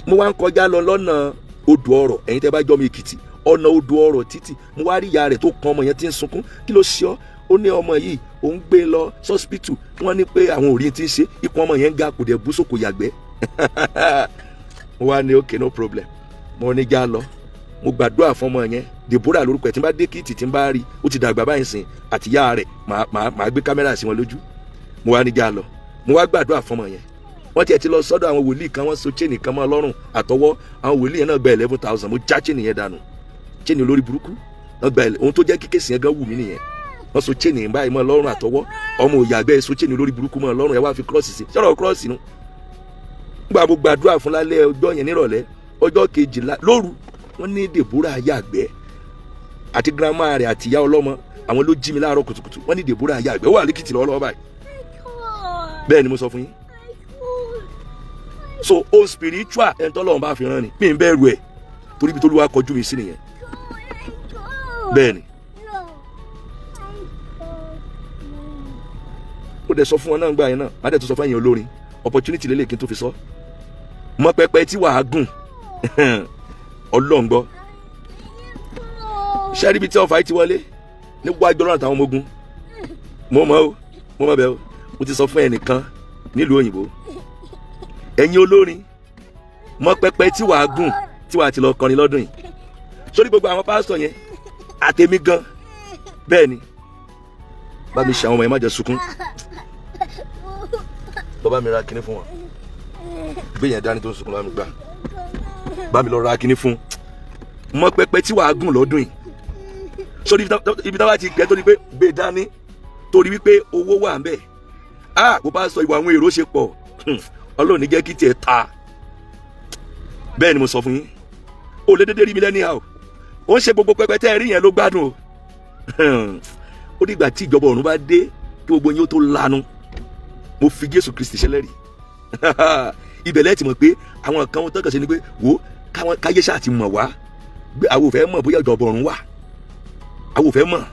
Mo wá ń kọjá lọ lọ́nà odò ọ̀rọ̀, ẹ̀yin tẹ́ bá jọ́ mi Èkìtì, ọ̀nà odò ọ̀rọ̀ títì. Mo wá rí ìyá rẹ̀ tó kan ọmọ yẹn tí ń sunkún. Kí ló ṣe ọ́? Ó ní ọmọ yìí òun gbé lọ sọ́spítù. Wọ́n ní pé àwọn ò rí tí ń ṣe. Ikùn ọmọ yẹn ń ga, kò dẹ̀ bú sóko yàgbẹ́. Mo wá ní okay, no problem. Mo ní já lọ. Mo gbàdúrà fún ọmọ yẹn. Deborah lórúkọ ẹ̀, tí n bá dé Èkìtì tí n bá rí, ó ti dàgbà báyìí sìn, àti ìyá rẹ̀ màá gbé kámẹ́rà sí wọn lójú. Mo wá ní já lọ. Mo wá gbàdúrà fún ọmọ yẹn. Wọ́n tiẹ̀ ti lọ sọ́dọ̀ àwọn wòlíì kan, wọ́n so chain kan mọ́ lọ́rùn àtọwọ́. Àwọn wòlíì yẹn náà gba 11,000. Mo já chain yẹn dànù. Chain olórí burúkú náà gba ohun tó jẹ́ kíkèsí yẹn gan wù mí nìyẹn. Wọ́n so chain yẹn báyìí mọ́ lọ́rùn àtọwọ́. Ọmọ òyàgbẹ́ so chain olórí burúkú mọ́ lọ́rùn, ẹ wá fi cross sí. Sọ̀rọ̀ cross nu. Nígbà mo gbàdúrà fún lálẹ́ ọjọ́ yẹn nírọ̀lẹ́, ọjọ́ kejìlá lóru, wọ́n ní Deborah yàgbẹ́ àti grandma rẹ̀ àti ìyá ọlọ́mọ, àwọn ló jí mi láàárọ̀ kùtùkùtù. Wọ́n ní Deborah yàgbẹ́, ó wà lẹ́kìtì lọ́wọ́lọ́wọ́ báyìí. Bẹ́ẹ̀ ni mo sọ fún yín. So o spiritual ẹni tọ́lọ́run bá fi rán ni, mi ń bẹ̀rù ẹ̀ torí ibi tó Olúwa kọjú mi sí nìyẹn. Bẹ́ẹ̀ ni. Ó dẹ̀ sọ fún wọn náà gbà yẹn náà, má dẹ̀ tó sọ fún ẹ̀yin olórin, opportunity lélẹ̀ kí n tó fi sọ. Mọ pẹpẹ tí wàá gùn Ọlọ́run gbọ́. Ṣé ibi tí ọfà yìí ti wọlé níwájú Ọlọ́run àtàwọn ọmọ ogun? Mo mọ̀ bẹ́ẹ̀ o. Mo ti sọ fún ẹnìkan nílùú òyìnbó. Ẹ̀yin olórin, mọ pẹpẹ tí wàá gùn tí wàá ti lọ kọrin lọ́dún yìí. Sórí gbogbo àwọn pásítọ̀ yẹn àtẹ̀mí gan. Bẹ́ẹ̀ ni. Bá mi ṣe àwọn ọmọ yẹn má jẹ́ sunkún. Bàbá mi ra kinní fún wọn. Gbé yẹn dání tó ń sunkún bá mi gbà. Bá mi lọ ra kinní fún. Mọ pẹpẹ tí wàá gùn lọ́dún yìí. Sórí ibi táwa ti gbẹ tó ní pé gbé dání torí wípé owó wà ń bẹ̀. Bó bá sọ ìwà àwọn èrò ṣe pọ̀, Ọlọ́run ní jẹ́ kí tiẹ̀ ta. Bẹ́ẹ̀ ni mo sọ fún yín. O lè dédé rí mi lẹ́ni àwọ̀. Ó ń ṣe gbogbo pẹpẹ tẹ́ ẹ rí yẹn ló gbádùn o. Ó dìgbà tí ìjọba ọ̀run bá dé kí gbogbo yín ó tó lanu. Mo fi Jésù Kristi ṣẹlẹ́rìí. Ibẹ̀ lẹ́ẹ̀ ti mọ̀ pé àwọn kan tó kàn ṣe ni pé wò káyé ṣáà ti mọ̀ wá. Àwọn ò fẹ́ mọ̀ bóyá ìjọba ọ̀run wà. Àwọn ò fẹ́ mọ̀.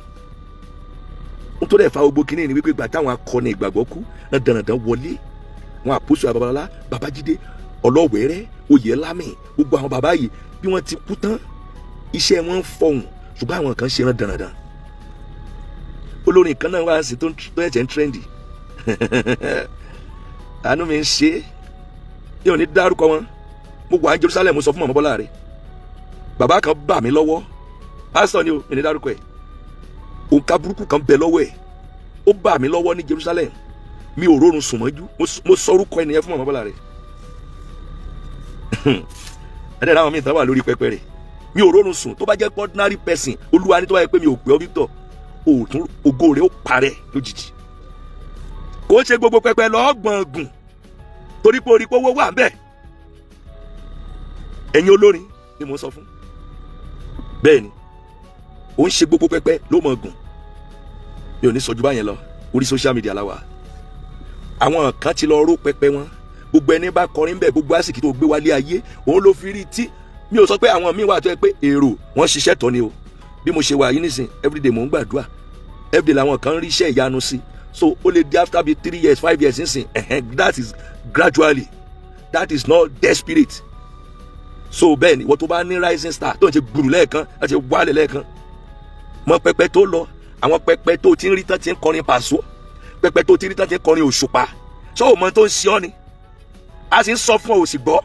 N tó dẹ̀ fa gbogbo kínní ni wípé gbà táwọn akọni ìgbàgbọ́ kú náà dandan wọlé. Àwọn àpòsù Babalọlá, Babájídé, Ọlọ́wẹ̀rẹ́, Oyèlámì, gbogbo àwọn bàbá yìí bí wọ́n ti kú tán, iṣẹ́ wọn ń fọhùn, ṣùgbọ́n àwọn kan ṣe rán dandan. Olórin kan náà wá sí tó ẹ̀jẹ̀ ń trendy. Àánú mi ń ṣe, yóò ní dárúkọ wọn. Mo wà ní Jerusalem, mo sọ fún Màmá Bọ́lá rẹ̀. Bàbá kan bà mí lọ́wọ́, pásítọ̀ ni o, mi ní dárúkọ ẹ̀. Òǹkà burúkú kan bẹ lọ́wọ́ ẹ̀, ó bà mí lọ́wọ́ ní Jerusalem. Mi ò rórun sùn mọ́jú, mo sọ orúkọ ẹnìyẹn fún Màmá Bọ́lá rẹ̀. Ẹ̀dẹ̀ náà àwọn míì tán wà lórí pẹpẹ rẹ̀. Mi ò rórun sùn, tó bá jẹ́ ordinary person, Olúwa ní tó bá yẹ pé mi ò pè ọ́ Victor, òòtún ògo rẹ̀ ó parẹ́ lójijì. Kò ṣe gbogbo pẹpẹ lọ gbọ̀ngùn torí pé orí pówó wà ń bẹ̀. Ẹ̀yin olórin ni mo sọ fún. Bẹ́ẹ̀ ni, ó ń ṣe gbogbo pẹpẹ ló mọ̀ gùn. Mi ò ní sọjú báyẹn lọ, orí social media la wà. Àwọn kan ti lọ ró pẹpẹ wọn. Gbogbo ẹni bá kọrin bẹ́ẹ̀, gbogbo àsìkò tó gbé wálé ayé, òun ló fi rí tí. Mi ò sọ pé àwọn míì wà tó yẹ pé èrò wọn ṣiṣẹ́ tọ́ ni o. Bí mo ṣe wà yìí nísìn, everyday mò ń gbàdúrà. Everyday làwọn kan rí iṣẹ́ ìyanu sí. So ó lè di after be 3 years 5 years nísìn. That is gradually. That is not desperate. So bẹ́ẹ̀ ni wọ́n tó bá ní rising star tó ń ṣe gbùrù lẹ́ẹ̀kan àti wálé lẹ́ẹ̀kan. Mọ pẹpẹ tó lọ, àwọn pẹpẹ tó ti ń rí tán ti ń kọrin Pàṣọ, pẹpẹ tó ti ń rí tán ti ń kọrin Òṣùpá. Sọ ò mọ tó ń ṣe ọ́ ni. A sì ń sọ fún ọ ò sì gbọ́.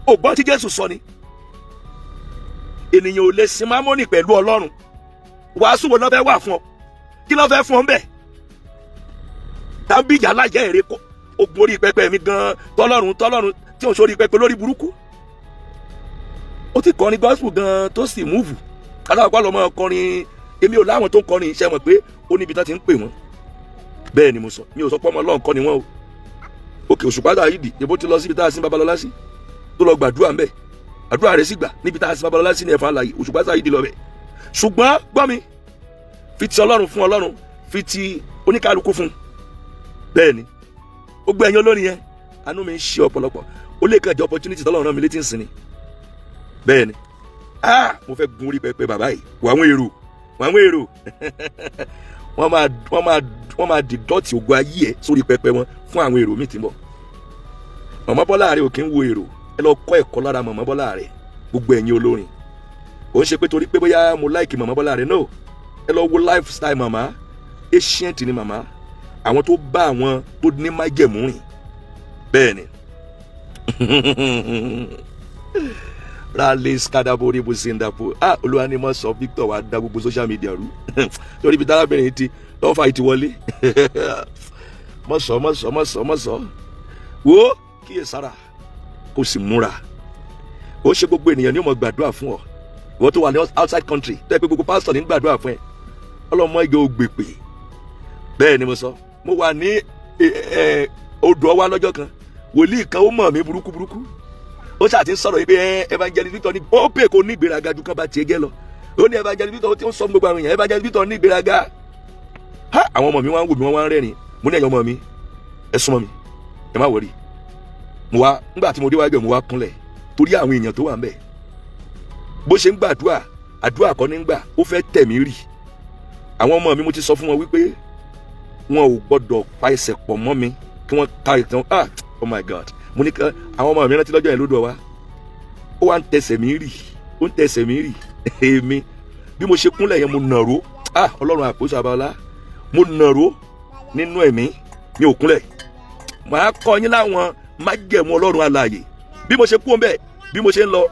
Ò gbọ́ tí Jésù sọ ni. Ènìyàn ò lè sin mámọ́nì pẹ̀lú Ọlọ́run. Wàásù wo ló fẹ́ wà fún ọ? Kí ló fẹ́ fún ọ ń bẹ̀? Tàbí ìyá alájẹ èrè kó ogun orí pẹpẹ mi gan tọlọ́run tí òun sórí pẹpẹ lórí burúkú. Ó ti kọrin gospel gan tó sì múùfù. Aláwọ̀ lọ́mọ kọrin, èmi ò láwọn tó ń kọrin iṣẹ́ mọ̀ pé ó níbi tán ti ń pè wọ́n. Bẹ́ẹ̀ ni mo sọ, mi ò sọ pé ọmọ Ọlọ́run kọ́ ni wọ́n o. Òkè Òṣùpá Dáyìdì, èbó ti lọ síbi tá a sin Babalọlá sí, tó lọ gbàdúrà ń bẹ̀. Àdúrà rẹ̀ sì gbà níbi tá a sin Babalọlá sí ní ẹ̀fọn àlàyé, Òṣùpá Dáyìdì lọ bẹ̀. Ṣùgbọ́n gbọ́ mi, fi ti Ọlọ́run fún Ọlọ́run, fi ti oníkálukú fún. Bẹ́ẹ̀ ni ó gbé ẹyin olórin yẹn, àánú mi ń ṣe ọ̀pọ̀lọpọ̀, ó lè kàn jẹ́ opportunity tọ́lọ́run rán mi létí ìsìn ni. Bẹ́ẹ̀ ni mo fẹ́ gun orí pẹpẹ bàbá yìí, wà àwọn èrò wọ́n máa dìdọ́tì ògo ayé ẹ̀ sórí pẹpẹ wọn fún àwọn èrò míì tí ń bọ̀. Màmá Bọ́lá rẹ̀ ò kí ń wo èrò, ẹ lọ kọ́ ẹ̀kọ́ lára Màmá Bọ́lá rẹ̀, gbogbo ẹ̀yin olórin. Ó ń ṣe pé torí pé bóyá mo láìkì Màmá Bọ́lá rẹ̀, no, ẹ lọ wo lifestyle màmá, ancient ni màmá, àwọn tó bá àwọn tó ní májẹ̀mú rìn. Bẹ́ẹ̀ ni rally skadabori bó ṣe ń dàpọ̀. Olúwa ni mo sọ Victor wa da gbogbo social media rú torí ibi tárábìnrin ti lọ́fà ìtì wọlé. mọ̀ sọ wo kíyè sára kò sì múra. Ó ṣe gbogbo ènìyàn ní ó máa gbàdúrà fún ọ, ìwọ tó wà ní outside country tẹ́ pé gbogbo pastor ní gbàdúrà fún ẹ, ọlọ́mọ igi ò gbèpè. Bẹ́ẹ̀ ni mo sọ, mo wà ní odò ọwá lọ́jọ́ kan, wòlíì kan ó mọ̀ mí burúkú, ó ṣáà ti ń sọ̀rọ̀ yìí pé evangelist Victor ní ó pè kó ní ìgbéraga ju kán bá tiẹ̀ jẹ́ lọ. Ó ní evangelist Victor tí ó sọ gbogbo àwọn èèyàn, evangelist Victor ní ìgbéraga. Àwọn ọmọ mi wá ń wò mí, wọ́n wá ń rẹ́rìn. Mo ní ẹ̀yin ọmọ mi, ẹ súnmọ́ mi, ẹ má wọrí. Mo wá nígbà tí mo dé wájú ẹ̀, mo wá kúnlẹ̀ torí àwọn èèyàn tó wà ń bẹ̀. Bó ṣe ń gbàdúrà, àdúrà kọ́ ní ń gbà, ó fẹ́ tẹ̀ mí rì. Àwọn ọmọ mi mo ti sọ fún wọn wípé wọn ò gbọ́dọ̀ pa ẹsẹ̀ pọ̀ mọ́ mi kí wọ́n ta ìtàn. Oh my God, mo ní ká àwọn ọmọ mi rántí lọ́jọ́ yẹn lódò wa, ó wá ń tẹsẹ̀ mí rì, èmi bí mo ṣe kúnlẹ̀ yẹn mo nàró. Ọlọ́run àpòsò àbáwọlá, mo nàró nínú ẹ̀mí, mi ò kúnlẹ̀. Màá kọ́ yín láwọn májẹ̀mú Ọlọ́run alààyè bí mo ṣe kú ọ̀nbẹ, bí mo ṣe ń lọ.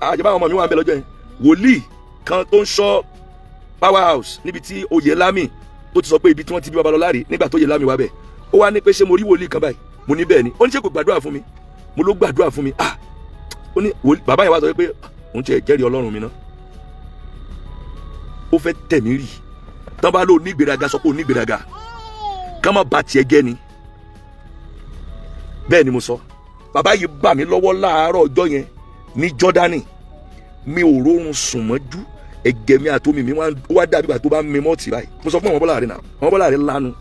Àjẹbá àwọn ọmọ mi wà ń bẹ lọ́jọ́ yẹn, wòlíì kan tó ń ṣọ́ power house níbi tí Oyèlámì tó ti sọ pé ibi tí wọ́n ti bí Babalọ́lá rí nígbà tó Oyèlámì wá bẹ̀, ó wá ní pé ṣé mo rí wòlíì kan báyìí, mo ní bẹ́ẹ̀ ni. Ó ní ṣé kò gbàdúrà fún mi, mo ló gbàdúrà fún mi. Ó ní bàbá yẹn wá sọ pé òun ti ẹ̀ jẹ́rìí Ọlọ́run mi ná, ó fẹ́ tẹ̀ mí rì. Tán bá lò ní ìgbéraga, sọ pé ò ní ìgbéraga, ká má bà tiẹ̀ jẹ́ ni. Bẹ́ẹ̀ ni mo sọ, bàbá yìí bà mí lọ́wọ́ láàárọ̀ ọjọ́ yẹn ní Jọ́dánì, mi ò rórun sùn mọ́jú, ẹ̀gẹ́ mi àtomi mi wá dàbí ìgbà tó bá mi mọ́ọ̀tì báyìí. Mo sọ fún Màmá Bọ́lá rẹ̀ náà, Màmá Bọ́lá rẹ̀ lanu.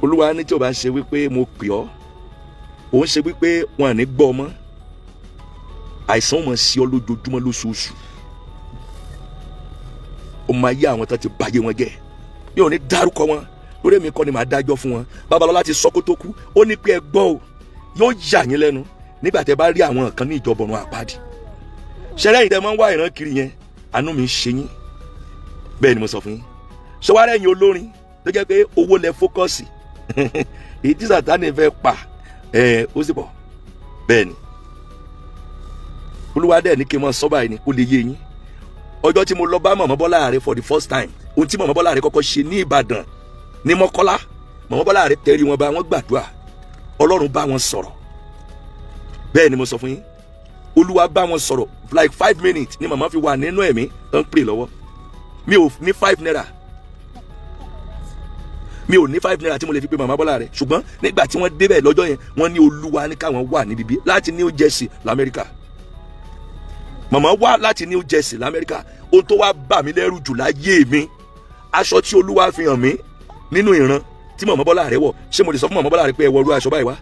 Olúwa ní tí o bá ń ṣe wípé mo pè ọ́, òun ṣe wípé wọn à ní gbọ́ ọmọ, àìsàn wọn sí ọ lójoojúmọ́ lóṣooṣù. Ó máa yé àwọn tó ti bàyé wọn jẹ́, mi ò ní dárúkọ wọn lórí èmi kọ́ ni màá dájọ́ fún wọn. Babalọ́lá ti sọ kó tó kú, ó ní pé ẹ gbọ́ o, yóò yà yín lẹ́nu nígbà tẹ́ bá rí àwọn kan ní ìjọba ọ̀run àpáàdì. Ṣẹlẹ̀ yìí tẹ́ máa ń wá ìran kiri yẹn, àánú mi ń ṣe yín. Bẹ́ẹ̀ ni mo sọ fún yín. Ṣọwárẹ́ yín olórin tó jẹ́ pé owó lẹ fókọ́sì, èyí tí Sàtánì fẹ́ pa ó sì pọ̀. Bẹ́ẹ̀ ni Olúwa dẹ̀ ní kí n máa sọ báyìí ni kó lè yé yín. Ọjọ́ tí mo lọ bá Màmá Bọ́lá rẹ̀ for the first time, ohun tí Màmá Bọ́lá rẹ̀ kọ́kọ́ ṣe ní Ìbàdàn ní Mọ́kọ́lá, Màmá Bọ́lá rẹ̀ tẹrí wọn bá wọn gbàdúrà, Ọlọ́run bá wọn sọ̀rọ̀. Bẹ́ẹ̀ ni mo sọ fún yín, Olúwa bá wọn sọ̀rọ̀ like 5 minutes ni màmá fi wà nínú ẹ̀mí tó ń pè lọ́wọ́. Mi ò ní 5 naira, mi ò ní 5 naira tí mo lè fi pe Màmá Bọ́lá rẹ̀, ṣùgbọ́n nígbà tí wọ́n débẹ̀ lọ́jọ́ yẹn, wọ́n ní Olúwa ní káwọn wà níbi bí láti New Jersey l'Amẹ́ríkà. Màmá wá láti New Jersey l'Amẹ́ríkà. Ohun tó wá bà mí lẹ́rù jù láyé mi, aṣọ tí Olúwa fi hàn mí nínú ìran tí Màmá Bọ́lá rẹ̀ wọ̀. Ṣé mo lè sọ fún Màmá Bọ́lá rẹ̀ pé ẹ wọ irú aṣọ báyìí wá?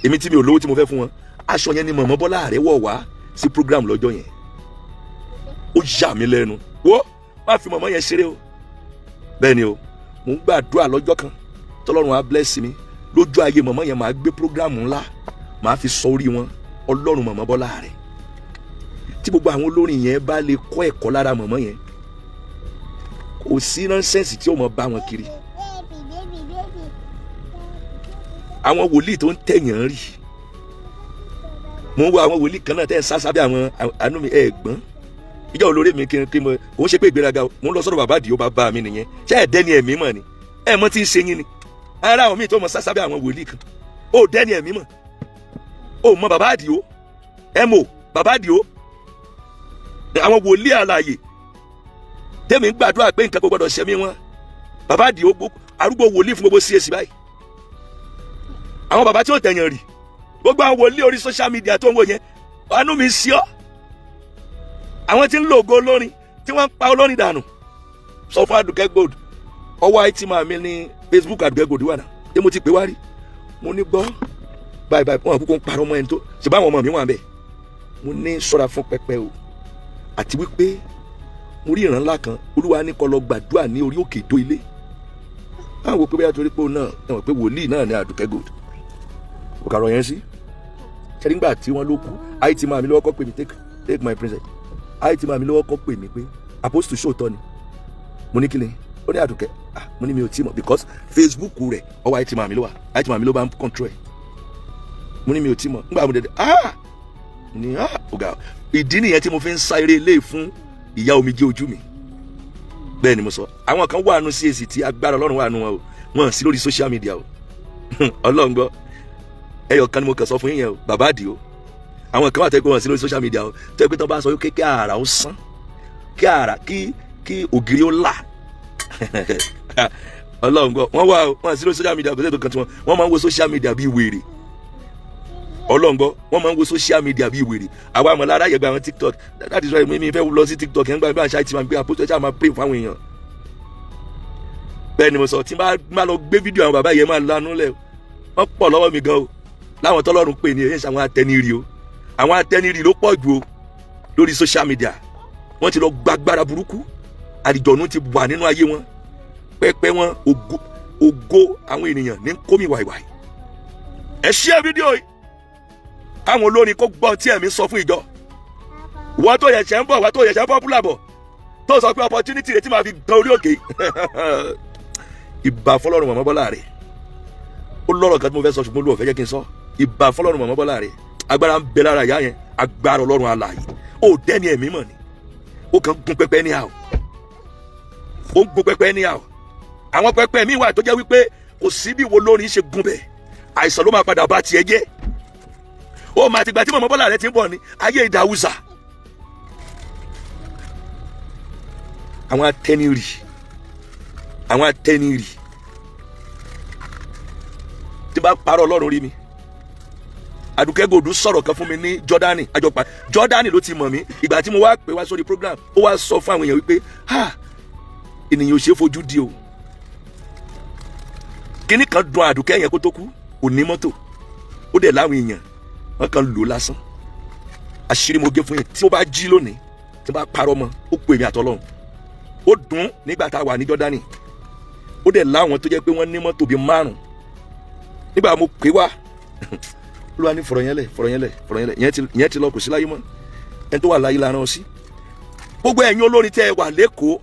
Èmi tí mi ò lówó tí mo fẹ́ fún wọn, aṣọ yẹn ni Màmá Bọ́lá rẹ̀ wọ̀ wá sí program lọ́jọ́ yẹn. Ó yà mí lẹ́nu. Wo má fi màmá yẹn ṣeré o. Bẹ́ẹ̀ ni o, mo ń gbàdúrà lọ́jọ́ kan tọ́lọ́run á bless mi, lójú ayé màmá yẹn máa gbé program ńlá, máa fi sọ orí wọn Ọlọ́run Màmá Bọ́lá rẹ̀. Tí gbogbo àwọn olórin yẹn bá lè kọ́ ẹ̀kọ́ lára màmá yẹn, kò sí nọ́nsẹ́ǹsì tí ó mọ bá wọn kiri. Àwọn wòlíì tó ń tẹ̀yàn rì, mo ń wo àwọn wòlíì kan náà tẹ́ ẹ̀ sá sábẹ́ àwọn àánú mi ẹ̀gbọ́n. Ìjọ olórí mi kí n mo ń ṣe pé ìgbéraga, mo ń lọ sọ́dọ̀ bàbá àdìo bàbá mi nìyẹn. Ṣé ẹ̀ dẹ́ni ẹ̀mí mọ̀ ni? Ẹ̀ mọ́ tí ń ṣe yín ni. Ara àwọn míì tó mọ sá sábẹ́ àwọn wòlíì kan, ó dẹ́ni ẹ̀mí mọ̀. Ó mọ bàbá àdìo, ẹ mọ̀ bàbá àdìo, àwọn wòlíì alààyè tẹ́mi ń gbàdúrà pé nǹkan kò gbọdọ̀ ṣẹ́mi wọn. Bàbá àdìo arúgbó wòlíì fún gbogbo CAC báyìí. Àwọn bàbá tí ó tẹ̀yàn rì, gbogbo àwọn wòlíì orí social media tó ń wò yẹn, àánú mi sí ọ́. Àwọn tí ń lo ògo olórin, tí wọ́n ń pa olórin dànù, sọ fún Àdùkẹ́ Gold ọwọ́ IT máa mi ní Facebook Àdùkẹ́ Gold wà náà ṣé mo ti pè wá rí mo ní gbọ́ báyìí wọn àkókò ń parọ́ mọ́ ẹni tó ṣe báwọn ọmọ mi wà bẹ́ẹ̀ mo ní ṣọ́ra fún pẹpẹ o àti wípé mo rí ìran ńlá kan Olúwa ní kó lọ gbàdúrà ní orí òkè ìdó ilé báwo pé bóyá torí pé òun náà ẹ̀wọ̀n pé wòlíì náà ní Àdùkẹ́ Gold kò kàrọ̀ yẹn sí ṣe nígbà tí wọ́n ló kú IT máa mi lọ́wọ́ kọ́ pè mí take my princess IT máa mi lọ́wọ́ kọ́ pè mí pé apostle ṣòótọ́ ni mo ní kí ni ó ní Àdùkẹ́ mo ní mi ò tí mọ̀ because Facebook rẹ̀ ọwọ́ IT máa mi ló wà IT máa mi ló bá ń control ẹ̀ mo ní mi ò tí mọ̀ nígbà mo dẹ̀ ní ọ̀gá ìdí nìyẹn tí mo fi ń sa eré ilé fún ìyá Omije Ojumi bẹ́ẹ̀ ni mo sọ àwọn kan wà nù CAC tí agbára Ọlọ́run wà nù wọn o wọn sí lórí social media o Ọlọ́run gbọ́ ẹyọ kan ni mo kàn sọ fún yín yẹn o bàbá àdì o àwọn kan wà tẹ́ pé wọn sí lórí social media o tẹ́ pé tán bá sọ wípé kí àrà ó sán kí ògiri ó là Ọlọ́run gbọ́ wọ́n wà wọn sí lórí social media kò sí ètò kan tí wọ́n máa ń wo social media bíi wèrè Ọlọ́run gbọ́ wọ́n máa ń wo social media bíi wèrè àwa àmọ́ lára yẹ̀gbẹ́ àwọn TikTok that is why mi fẹ́ lọ sí TikTok yẹn gbà bí àṣà ìtìmọ̀ gbé àpótí ẹ̀ṣẹ̀ máa pray fún àwọn èèyàn bẹ́ẹ̀ ni mo sọ tí máa lọ gbé fídíò àwọn bàbá yẹn máa lanú lẹ̀ wọ́n pọ̀ lọ́wọ́ mi gan o láwọn tọ́lọ́run pè ní ẹ̀yẹ́ àwọn atẹnirì o àwọn atẹnirì ló pọ̀ jù o lórí social media wọ́n ti lọ gbàgbára burúkú àdìjọ̀nù ti wà nínú ayé wọn pẹ́pẹ́ wọn ògo àwọn ènìyàn ní kómi wàìwàì ẹ share fídíò yìí káwọn olórin kó gbọ́ tí ẹ̀mí sọ fún ìjọ wọ́n tó yẹ̀ṣẹ̀ ń bọ̀ wọ́n tó yẹ̀ṣẹ̀ ń popular bọ̀ tó sọ pé opportunity rẹ̀ tí máa fi gan orí òkè ìbà fọlọ́run mọ̀mọ́ Bọ́lá rẹ̀ ó lọ́rọ̀ kan tí mo fẹ́ sọ ṣùgbọ́n olúwa fẹ́ jẹ́ kí n sọ ìbà fọlọ́run mọ̀mọ́ Bọ́lá rẹ̀ agbára ń bẹ lára ìyá yẹn agbára Ọlọ́run alààyè ó dẹ́ni ẹ̀mí mọ̀ ni ó kàn gún pẹpẹ ní àwọ̀ ó gún pẹpẹ ní àwọ̀ àwọn pẹpẹ mi wà tó jẹ́ wípé kò sí bí wo lórin ṣe gún bẹ́ẹ̀ àìsàn ló máa padà bá tiẹ̀ jẹ́ ó máa ti gbà tí mọ̀mọ́ Bọ́lá rẹ̀ ti ń bọ̀ ní ayé ìdáwùsà àwọn atẹnirì tí bá parọ́ Ọlọ́run rí mi Àdùkẹ́ Gold sọ̀rọ̀ kan fún mi ní Jọ́dánì àjọpá Jọ́dánì ló ti mọ̀ mí ìgbà tí mo wá pè wá sórí program ó wá sọ fún àwọn èèyàn wípé ènìyàn ò ṣe é fojú di o kíní kan dùn Àdùkẹ́ yẹn kó tó kú kò ní mọ́tò ó dẹ̀ láwọn èèyàn wọ́n kàn lò lásán àṣírí mo gé fún yín tí mo bá jí lónìí tí mo bá parọ́ mọ́ ó pè mí àtọ́lọ́run ó dùn nígbà tá a wà ní Jọ́dánì ó dẹ̀ láwọn tó jẹ́ pé wọ́n ní mọ́tò bíi 5 nígbà mo pè wá Olúwa ní fọ̀rọ̀ yẹn lẹ̀ ìyẹn ti lọ kò sí láyé mọ́ ẹni tó wà láyé la rán ọ sí gbogbo ẹ̀yin olórin tẹ́ ẹ wà lẹ́kọ̀ọ́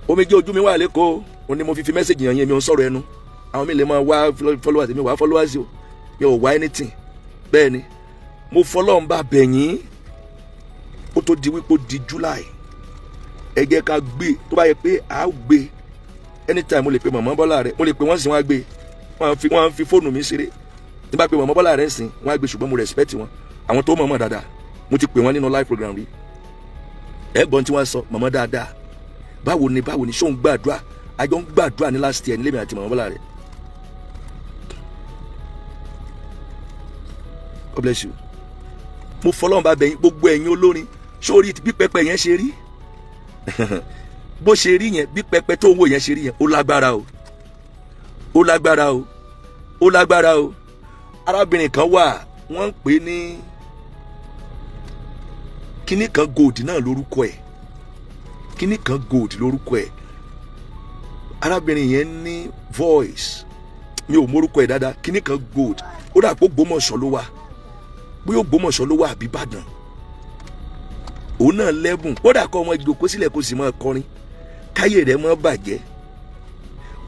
Omije Ojumi wà lẹ́kọ̀ọ́ ó ní mo fi mẹ́sẹ̀gì yàn yẹn mi ò ń sọ̀rọ̀ ẹnu àwọn mi lè máa wá followers mi wá followers o mi ò wá anything bẹ́ẹ̀ ni mo fọlọ́run bá bẹ̀yìn ó tó di wípé ó di July ẹ jẹ́ ká gbé tó bá yẹ pé a gbé anytime mo lè pe mọ̀mọ́ Bọ́lá rẹ̀ mo lè pe wọ́n sì wọ́n á gbé wọ́n fi fóònù mi ṣeré tí bá pe mọ̀mọ́ Bọ́lá rẹ̀ sìn wọ́n á gbé ṣùgbọ́n mo respect wọn àwọn tó mọ̀mọ́ dáadáa mo ti pè wọ́n nínú live program rí ẹ̀gbọ́n tí wọ́n sọ mọ̀mọ́ dáadáa báwo ni ṣóun gbàdúrà àjọ ń gbàdúrà ní last year nílé mi àti mọ̀mọ́ Bọ́lá rẹ̀ God bless you mo fọlọ́run bá bẹ̀yìn gbogbo ẹ̀yin olórin sórí bí pẹpẹ yẹn ṣe rí bó ṣe rí yẹn bí pẹpẹ tó ń wò yẹn ṣe rí yẹn ó lágbára o arábìnrin kan wà wọ́n ń pè ní kíní kan gold náà lórúkọ ẹ̀ kíní kan gold lórúkọ ẹ̀ arábìnrin yẹn ní voice mi ò mórúkọ ẹ̀ dáadáa kíní kan gold ó dà pé Ògbómọ̀ṣọ́ ló wà bóyá Ògbómọ̀ṣọ́ ló wà àbí Ìbàdàn òun náà lẹ́bùn kódà kọ́ ọmọ ìjòkó sílẹ̀ kó sì máa kọrin káyé rẹ̀ mọ́ bàjẹ́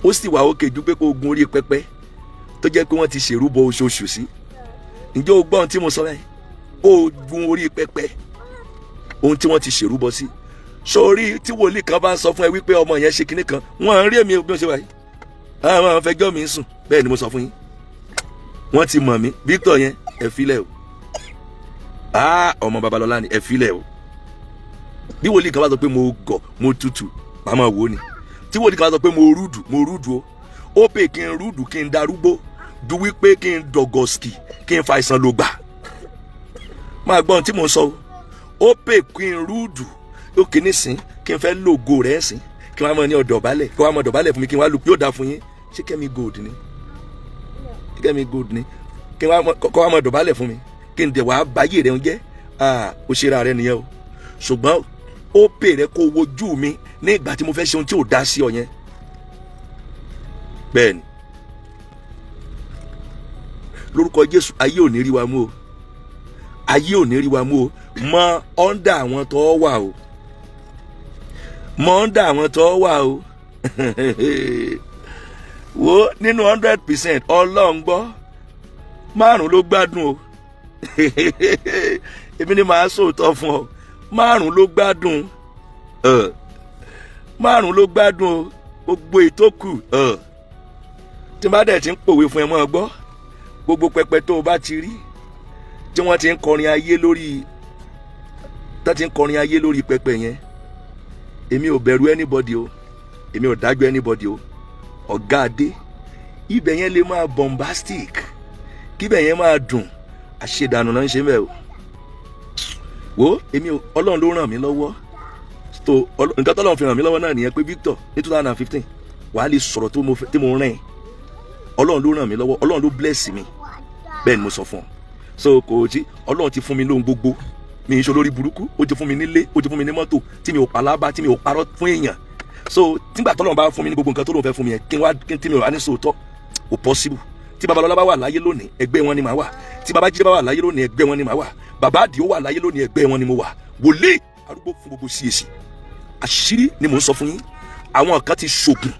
ó sì wà òkè ju pé kó gun orí pẹpẹ tó jẹ́ pé wọ́n ti ṣèrúbọ oṣooṣù sí ǹjẹ́ o gbọ́ ohun tí mo sọ báyìí ó gun orí pẹpẹ ohun tí wọ́n ti ṣèrúbọ sí sórí tí wòlíì kan bá ń sọ fún ẹ wípé ọmọ yẹn ṣe kinní kan wọ́n ń rí èmi bí wọ́n ṣe wáyé àwọn afẹjọ́ mi ń sùn bẹ́ẹ̀ ni mo sọ fún yín wọ́n ti mọ̀ mí Victor yẹn ẹ filẹ̀ o ọmọ Babalọ́lá ni ẹ filẹ̀ o bí wòlíì kan bá sọ pé mo gọ̀ mo tutù màmá wo ni tí wòlíì kan bá sọ pé mo rúdù ó pè kí n rúdù kí n darúgbó du wípé kí n dọ̀gọ̀sì kí n fa àìsàn ló gbà máa gbọ́ ohun tí mo sọ ó pè kí n rúdù ó kì í nísìn kí n fẹ́ lògo rẹ̀ sìn kí wọ́n á mọ ní ọ̀dọ̀bálẹ̀ kí wọ́n á mọ dọ̀bálẹ̀ fún mi kí wọ́n á lù yóò dá fún yín ṣé kẹ́mi gold ni kẹ́mi gold ni kí wọ́n á mọ dọ̀bálẹ̀ fún mi kí n dẹ̀ wá báyé rẹ̀ ń jẹ́ ó ṣe ra rẹ̀ nìyẹn o ṣùgbọ́n ó pè rẹ̀ kó wojú mi ní ìgbà tí mo fẹ́ ṣe ohun tí ò dá sí ọ yẹn bẹ́ẹ̀ ni lórúkọ Jésù ayé ò ní rí wa mú o ayé ò ní rí wa mú o mọ ọ́ndà àwọn tó wà o mọ ọ́ndà àwọn tó wà o wo nínú 100% Ọlọ́run gbọ́ 5 ló gbádùn o èmi ni màá sòótọ́ fún ọ 5 ló gbádùn 5 ló gbádùn o gbogbo ìtókù tí n bá dẹ̀ ti ń pòwe fún ẹ mọ́ ọ gbọ́ gbogbo pẹpẹ tó o bá ti rí tí wọ́n ti ń kọrin ayé lórí pẹpẹ yẹn èmi ò bẹ̀rù anybody o èmi ò dájú anybody o ọ̀gá adé ibẹ̀ yẹn lè máa bombastic kí ibẹ̀ yẹn máa dùn àṣedànù náà ń ṣe mẹ́ o wo èmi ò Ọlọ́run ló ràn mí lọ́wọ́ tó nǹkan tọ́lọ́run fi ràn mí lọ́wọ́ náà nìyẹn pé Victor ní 2015 wàá lè sọ̀rọ̀ tí mo rìn Ọlọ́run ló ràn mí lọ́wọ́ Ọlọ́run ló bless mi bẹ́ẹ̀ ni mo sọ fún ọ so kò tí Ọlọ́run ti fún mi lóhun gbogbo mi ń ṣe olórí burúkú ó ti fún mi nílé ó ti fún mi ní mọ́tò tí mi ò palábá tí mi ò parọ́ fún èèyàn so nígbà tọ́lọ́run bá fún mi ní gbogbo nǹkan tó lóun fẹ́ fún mi yẹn kí mi ò wá ní sòótọ́ ò possible tí babalọ́lá bá wà láyé lónìí ẹgbẹ́ wọn ni màá wà tí Babájídé bá wà láyé lónìí ẹgbẹ́ wọn ni màá wà bàbá àdìó wà láyé lónìí ẹgbẹ́ wọn ni mo wà wòlíì arúgbó fún gbogbo CAC àṣírí ni mò ń sọ fún yín àwọn kan ti ṣògùn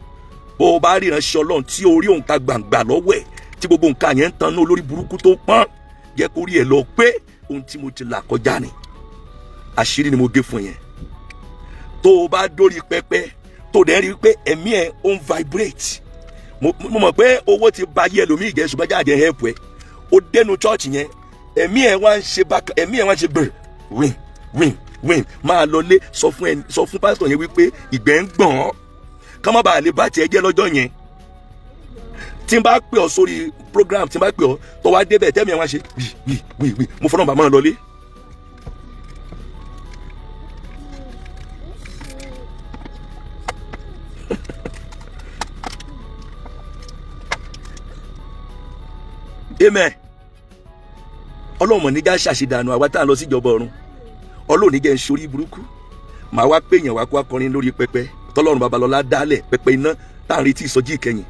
bó o bá rí ìránṣẹ́ Ọlọ́run tí orí òun ta gbàǹgbà lọ́wọ́ ẹ̀ tí gbogbo nǹkan yẹn ń tan ní olórí burúkú tó pọ́n jẹ́ kó rí ẹ̀ lọ pé ohun tí mo ti là kọjá ni àṣírí ni mo gé fún yẹn tó o bá dórí pẹpẹ tó dẹ̀ rí i pé ẹ̀mí ẹ̀ ó ń vibrate mo mọ̀ pé owó ti ba yẹ lómi ìjẹ́ ṣùgbọ́n jáde help ẹ̀ ó dénú church yẹn ẹ̀mí ẹ̀ wá ń ṣe bákan ẹ̀mí ẹ̀ wá ń ṣe bẹ̀rẹ̀ win máa lọlé sọ fún pásítọ̀ yẹn wípé ìgbẹ́ ń gbọ̀n ọ́ ká má bàa lè bá tiẹ̀ jẹ́ lọ́jọ́ yẹn tí n bá pè ọ́ sórí program tí n bá pè ọ́ tó wá débẹ̀ tẹ́mi ẹ̀ wá ṣe wí mo fọ́nà bàmọ́ lọlé. amen Ọlọ́run mọ̀ níjà ṣàṣedànù àwa tá à ń lọ síjọba ọ̀run Ọlọ́run níjà ń ṣorí burúkú màá wá pè yàn wá kó akọrin lórí pẹpẹ tọ́lọ́run Babalọ́lá dálẹ̀ pẹpẹ iná tá à ń retí ìsọjí ìkẹyìn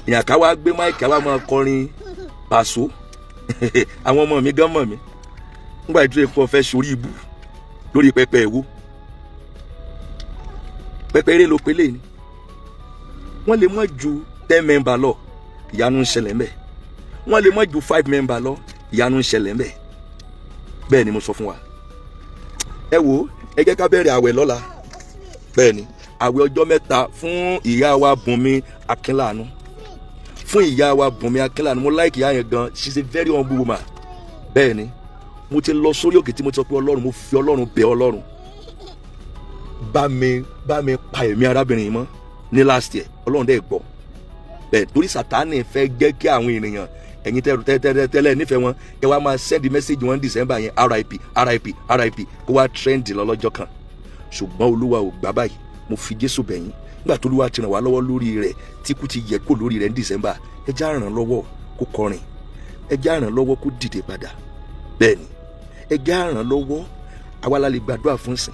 èèyàn ká wá gbé máìkì àwa máa kọrin pàṣọ àwọn ọmọ mi gán mọ̀ mi nígbà tí èkó fẹ́ ṣorí ibú lórí pẹpẹ ẹ̀wọ́ pẹpẹ eré ló pélé ni wọ́n lè mọ̀ ju 10 member lọ ìyanu ń ṣẹlẹ̀ mẹ́ wọ́n lè mọ̀ ju 5 member lọ ìyanu ń ṣẹlẹ̀ mẹ́ bẹ́ẹ̀ ni mo sọ fún wa ẹ wo ẹ jẹ́ ká bẹ̀rẹ̀ àwẹ̀ lọ́la bẹ́ẹ̀ ni àwẹ̀ ọjọ́ 3 fún ìyá wa Bùnmi Akínláàánú fún ìyá wa Bùnmi Akínláàánú mo like ìyá yẹn gan she is a very humble woman bẹ́ẹ̀ ni mo ti lọ sórí òkè tí mo ti sọ pé Ọlọ́run mo fi Ọlọ́run bẹ̀ Ọlọ́run bá mi pa ẹ̀mí arábìnrin yìí mọ́ ní last year Ọlọ́run dẹ̀ gbọ́ bẹ́ẹ̀ torí Sátánì fẹ́ jẹ́ kí àwọn ènìyàn ẹ̀yin tẹ́lẹ̀ nífẹ̀ẹ́ wọn ẹ wá máa send message wọn December yẹn RIP kó wá trend lọ́jọ́ kan ṣùgbọ́n Olúwa ò gbà báyìí mo fi Jésù bẹ̀yìn nígbà tó Olúwa ti ràn wá lọ́wọ́ lórí rẹ̀ tí kú ti yẹ kó lórí rẹ̀ ní December ẹ já ràn lọ́wọ́ kó kọrin ẹ já ràn lọ́wọ́ kó dìde padà bẹ́ẹ̀ ni ẹ já ràn lọ́wọ́ àwa la lè gbàdúrà fún sìn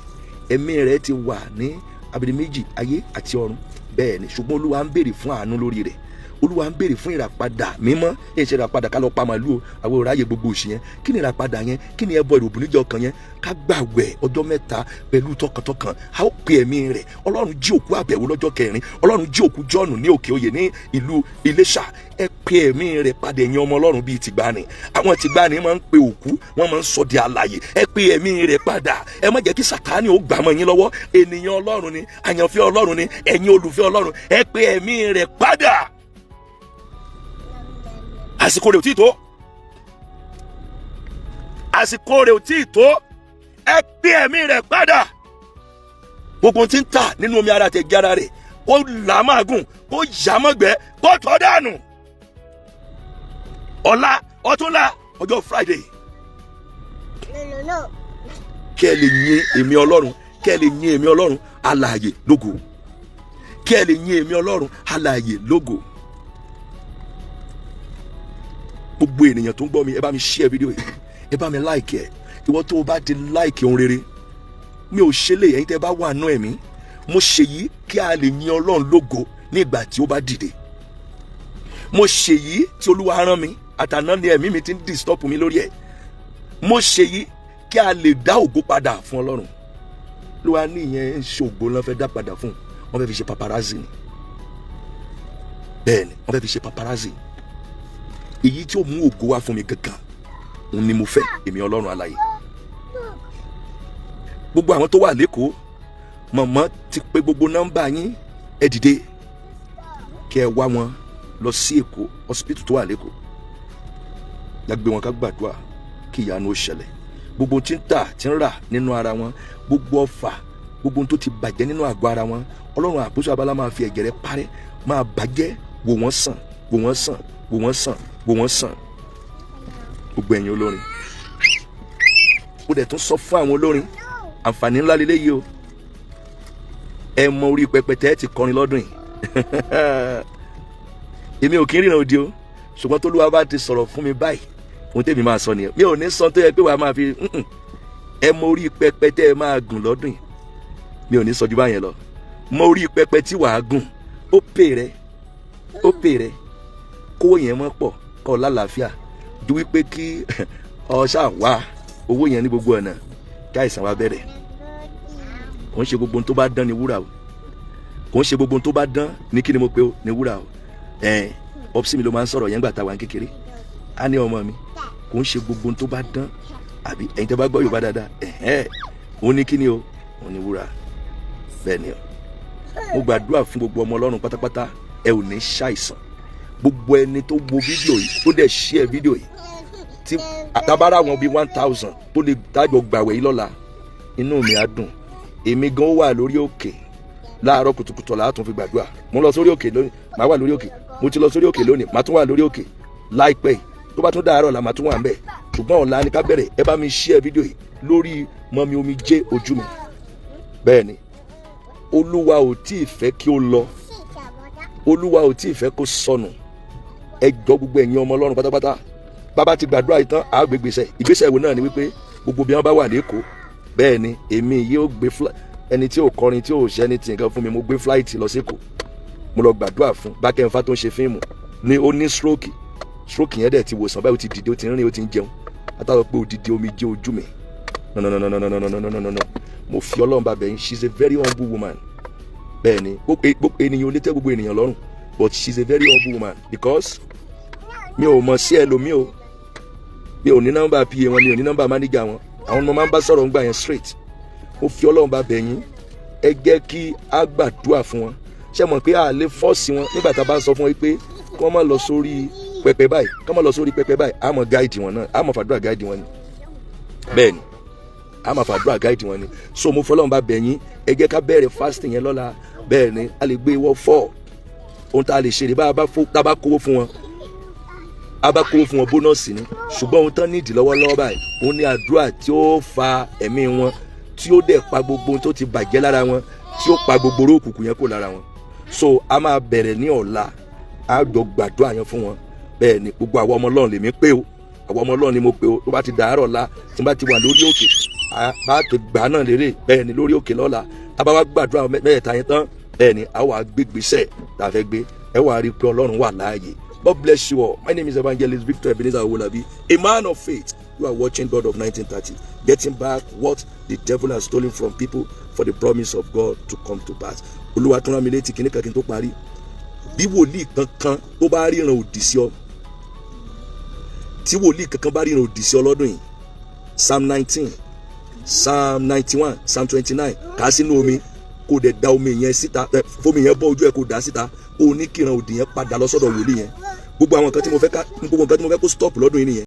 ẹ̀mí rẹ̀ ti wà ní abiri méjì ayé àti ọ̀run bẹ́ẹ̀ ni ṣùgbọ́n Olúwa ń béèrè fún àánú lórí rẹ̀ Olúwa ń béèrè fún ìràpadà mímọ́ ẹ̀ ṣe ìràpadà ká lọ pa màlúù àwọn òráyè gbogbo òṣì yẹn kí ni ìràpadà yẹn kí ni ẹbọ ìròbìnújọ kan yẹn ká gbàwẹ̀ ọjọ́ 3 pẹ̀lú tọkàntọkàn a ó pe ẹ̀mí rẹ̀ Ọlọ́run jí òkú àbẹ̀wò lọ́jọ́ 4 Ọlọ́run jí òkú Jọ́ọ̀nù ní òkè oyè ní ìlú Iléṣà ẹ pe ẹ̀mí rẹ̀ padà ẹ̀yin ọmọ Ọlọ́run bíi tìgbàanì àwọn tìgbàanì máa ń pe òkú wọ́n máa ń sọ di alààyè ẹ pe ẹ̀mí rẹ̀ padà ẹ má jẹ́ kí Sátánì ó gbà mọ́ yín lọ́wọ́ ènìyàn Ọlọ́run ni àyànfẹ́ Ọlọ́run ni ẹ̀yin olùfẹ́ Ọlọ́run ẹ pe ẹ̀mí rẹ̀ padà àsìkò rẹ̀ ò tí ì tó àsìkò rẹ̀ ò tí ì tó ẹ pe ẹ̀mí rẹ̀ padà gbogbo tí ń tà nínú omi ara tẹ̀ jára rẹ̀ kó là máa gùn kó yà mọ́gbẹ́ kó tọ́ dànù ọ̀la ọ̀túnla ọjọ́ Friday kí ẹ lè yin èmi Ọlọ́run kẹ́ ẹ lè yin èmi Ọlọ́run alààyè lógo, kẹ́ ẹ lè yin èmi Ọlọ́run alààyè lógo. Gbogbo ènìyàn tó ń gbọ́ mi, ẹ bá mi share fídíò yìí, ẹ bá mi like ẹ. Ìwọ tó o bá ti like ohun rere, mi ò ṣe lè, ẹ̀yin tẹ́ bá wà nú ẹ̀mí, mo ṣe yìí kí a lè yin Ọlọ́run lógo nígbà tí ó bá dìde. Mo ṣe yìí tí Olúwa rán mi, àtàná ni ẹ̀mí mi ti ń disturb mi lórí ẹ̀. Mo ṣe yìí kí a lè dá ògo padà fún Ọlọ́run. Olúwa ní ìyẹn ń ṣe ògo lọ́n fẹ́ dá padà fún, wọ́n fẹ́ fi ṣe paparazzi ni. Bẹ́ẹ̀ ni, wọ́n fẹ́ fi ṣe paparazzi. Èyí tí ó mú ògo wá fún mi gangan, òun ni mo fẹ́, èmi Ọlọ́run alààyè. Gbogbo àwọn tó wà lÉkòó, mọ̀mọ́ ti pè gbogbo nọ́mbà yín, ẹ dìde kí ẹ wá wọn lọ sí Èkó hospital tó wà lÉkòó. Yàgbé wọn ká gbàdúrà kí ìyanu ó ṣẹlẹ̀. Gbogbo tí ń tà tí ń rà nínú ara wọn, gbogbo ọfà, gbogbo tó ti bàjẹ́ nínú àgọ́ ara wọn, Ọlọ́run àpòsù abala máa fi ẹ̀jẹ̀ rẹ̀ parẹ́, máa bàjẹ́, wò wọ́n sàn, wò wọ́n sàn, wò wọ́n sàn, wò wọ́n sàn. Gbogbo ẹ̀yin olórin, ó dẹ̀ tún sọ fún àwọn olórin, àǹfààní ńlá lélẹ́yìí o. Ẹ mọ orí pẹpẹ tẹ́ ẹ ti kọrin lọ́dún yìí. Èmi ò kí ń ríran òde o, ṣùgbọ́n tó Olúwa bá ti sọ̀rọ̀ fún mi báyìí, ohun tèmi máa sọ nìyẹn. Mi ò ní sọ tó yẹ pé wàá máa fi ẹ mọ orí pẹpẹ tẹ́ ẹ máa gùn lọ́dún yìí. Mi ò ní sọ ju báyẹn lọ. Mọ orí pẹpẹ tí wàá gùn, ó pè rẹ, kó yẹn mọ́ pọ̀, kó lálàáfíà, ju wípé kí ọ̀ṣà wá owó yẹn ní gbogbo ọ̀nà kí àìsàn wa bẹ̀rẹ̀. Kò ń ṣe gbogbo ohun tó bá dán ní wúrà o, kò ń ṣe gbogbo ohun tó bá dán ní kí ni mo pè ó ní wúrà o. Ọ̀psí mi ló máa ń sọ̀rọ̀ yẹn gbà tá wà ní kékeré. A ní ọmọ mi, kò ń ṣe gbogbo ohun tó bá dán, àbí ẹ̀yin tẹ́ bá gbọ́ Yorùbá dáadáa, òun ní kí ni o, òun ní wúrà. Bẹ́ẹ̀ ni o. Mo gbàdúrà fún gbogbo ọmọ Ọlọ́run pátápátá, ẹ ò ní ṣàìsàn. Gbogbo ẹni tó wo fídíò yìí, tó dẹ̀ share fídíò yìí, tí àtàbára wọn bíi 1000 tó lè dájọ́ gbàwẹ̀ yìí lọ́la, inú mi á dùn. Èmi gan wà lórí òkè láàárọ̀ kùtùkùtù ọ̀la tún fi gbàdúrà. Mo lọ sórí òkè lónìí, màá wà lórí òkè. Mo ti lọ sórí òkè lónìí, màá tún wà lórí òkè láìpẹ́. Tó bá tún dáàárọ̀ la màá tún wà ńbẹ̀. Ṣùgbọ́n ọ̀la ni ká bẹ̀rẹ̀. Ẹ bá mi share fídíò yìí lórí mọ́mí Omije Ojumi. Bẹ́ẹ̀ ni, Olúwa ò tí ì fẹ́ kí ó lọ, Olúwa ò tí ì fẹ́ kó sọnù. Ẹ jọ gbogbo ẹ̀yin ọmọ Ọlọ́run pátápátá, bàbá ti gbàdúrà yìí tán, àá gbé ìgbésẹ̀ ìwé náà ni wípé gbogbo bí wọ́n bá wà lÉkòó, bẹ́ẹ̀ ni èmi yóò gbé ẹni tí ò kọrin tí ò ṣe ẹni tí nǹkan fún mi, mo gbé flight lọ s'Ékòó. Mo lọ gbàdúrà fún Bákẹ́ńfà tó ń ṣe fíìmù ní ó ní stroke yẹn dẹ̀ ti wòsàn báyìí, ó ti dìde, ó ti rìn, ó ti ń jẹun. Àtàwọn pé Odidi Omije Ojumi. No. Mo fi Ọlọ́run bá bẹ̀yìn, she's a very humble woman. Bẹ́ẹ̀ ni gbogbo ènìyàn ò lè tẹ́ gbogbo ènìyàn lọ́rùn, but she's a very humble woman because mi ò mọ̀ sí ẹlòmíì o, mi ò ní nọ́mbà PA wọn, mi ò ní nọ́mbà manager wọn, àwọn ọmọ máa ń bá sọ̀rọ̀ ń gbà yẹn straight. Mo fi Ọlọ́run bá bẹ̀yìn, ẹ jẹ́ kí a gbàdúrà fún wọn. Ṣé mọ̀ pé a lè fọ́ọ̀sì wọn nígbà tá a bá sọ fún wọn pé kí wọ́n má lọ sórí pẹpẹ báyìí, kí wọ́n má lọ sórí pẹpẹ báyìí, a máa gáìdì wọn náà, a máa fàdúrà gáìdì wọn ni. Bẹ́ẹ̀ ni, a máa fàdúrà gáìdì wọn ni. So mo fi Ọlọ́run bá bẹ̀yìn, ẹ jẹ́ ká bẹ̀rẹ̀ fasting yẹn lọ́la. Bẹ́ẹ̀ ni, a lè gbé ìwọ 4. Ohun tá a lè ṣe rè bá a bá kówó fún wọn, a bá kówó fún wọn bónọ́ọ̀sì ni. Ṣùgbọ́n ohun tán nídìí lọ́wọ́lọ́wọ́ báyìí, òun ni àdúrà tí ó fa ẹ̀mí wọn, tí ó dẹ̀ pa gbogbo ohun tó ti bàjẹ́ lára wọn, tí ó pa gbogbo oró òkùnkùn yẹn kó lára wọn. So a máa bẹ̀rẹ̀ ní ọ̀la, a jọ gbàdúrà yẹn fún wọn. Bẹ́ẹ̀ ni gbogbo àwọn ọmọ Ọlọ́run lèmi pé o, àwọn ọmọ Ọlọ́run ni mo pé o. Tó bá ti dàárọ̀ la, tí n bá ti wà lórí òkè, bá ti gbà náà lérè. Bẹ́ẹ̀ ni lórí òkè lọ́la, a bá wá gbàdúrà mẹ́ta yẹn tán. Bẹ́ẹ̀ ni a wà gbégbèsè tá a fẹ́ gbé, ẹ wà rí i pé Ọlọ́run wà láàyè. God bless you all. My name is Evangelist Victor Ebenezer Owolabi, a man of faith. You are watching God of 1930, getting back what the devil has stolen from people for the promise of God to come to pass. Olúwa tún rán mi létí kíní kan kí n tó parí. Bí wòlíì kankan tó bá ríran òdì sí ọ, tí wòlíì kankan bá ríran òdì sí ọ lọ́dún yìí, Psalm 19, Psalm 91, Psalm 29, kà á sínú omi, kó dẹ̀ da omi yẹn síta, fomi yẹn bọ́ ojú ẹ̀ kó dà síta, ó ní kíran òdì yẹn padà lọ sọ́dọ̀ wòlíì yẹn. Gbogbo àwọn nǹkan tí mo fẹ́ kó stop lọ́dún yìí nìyẹn.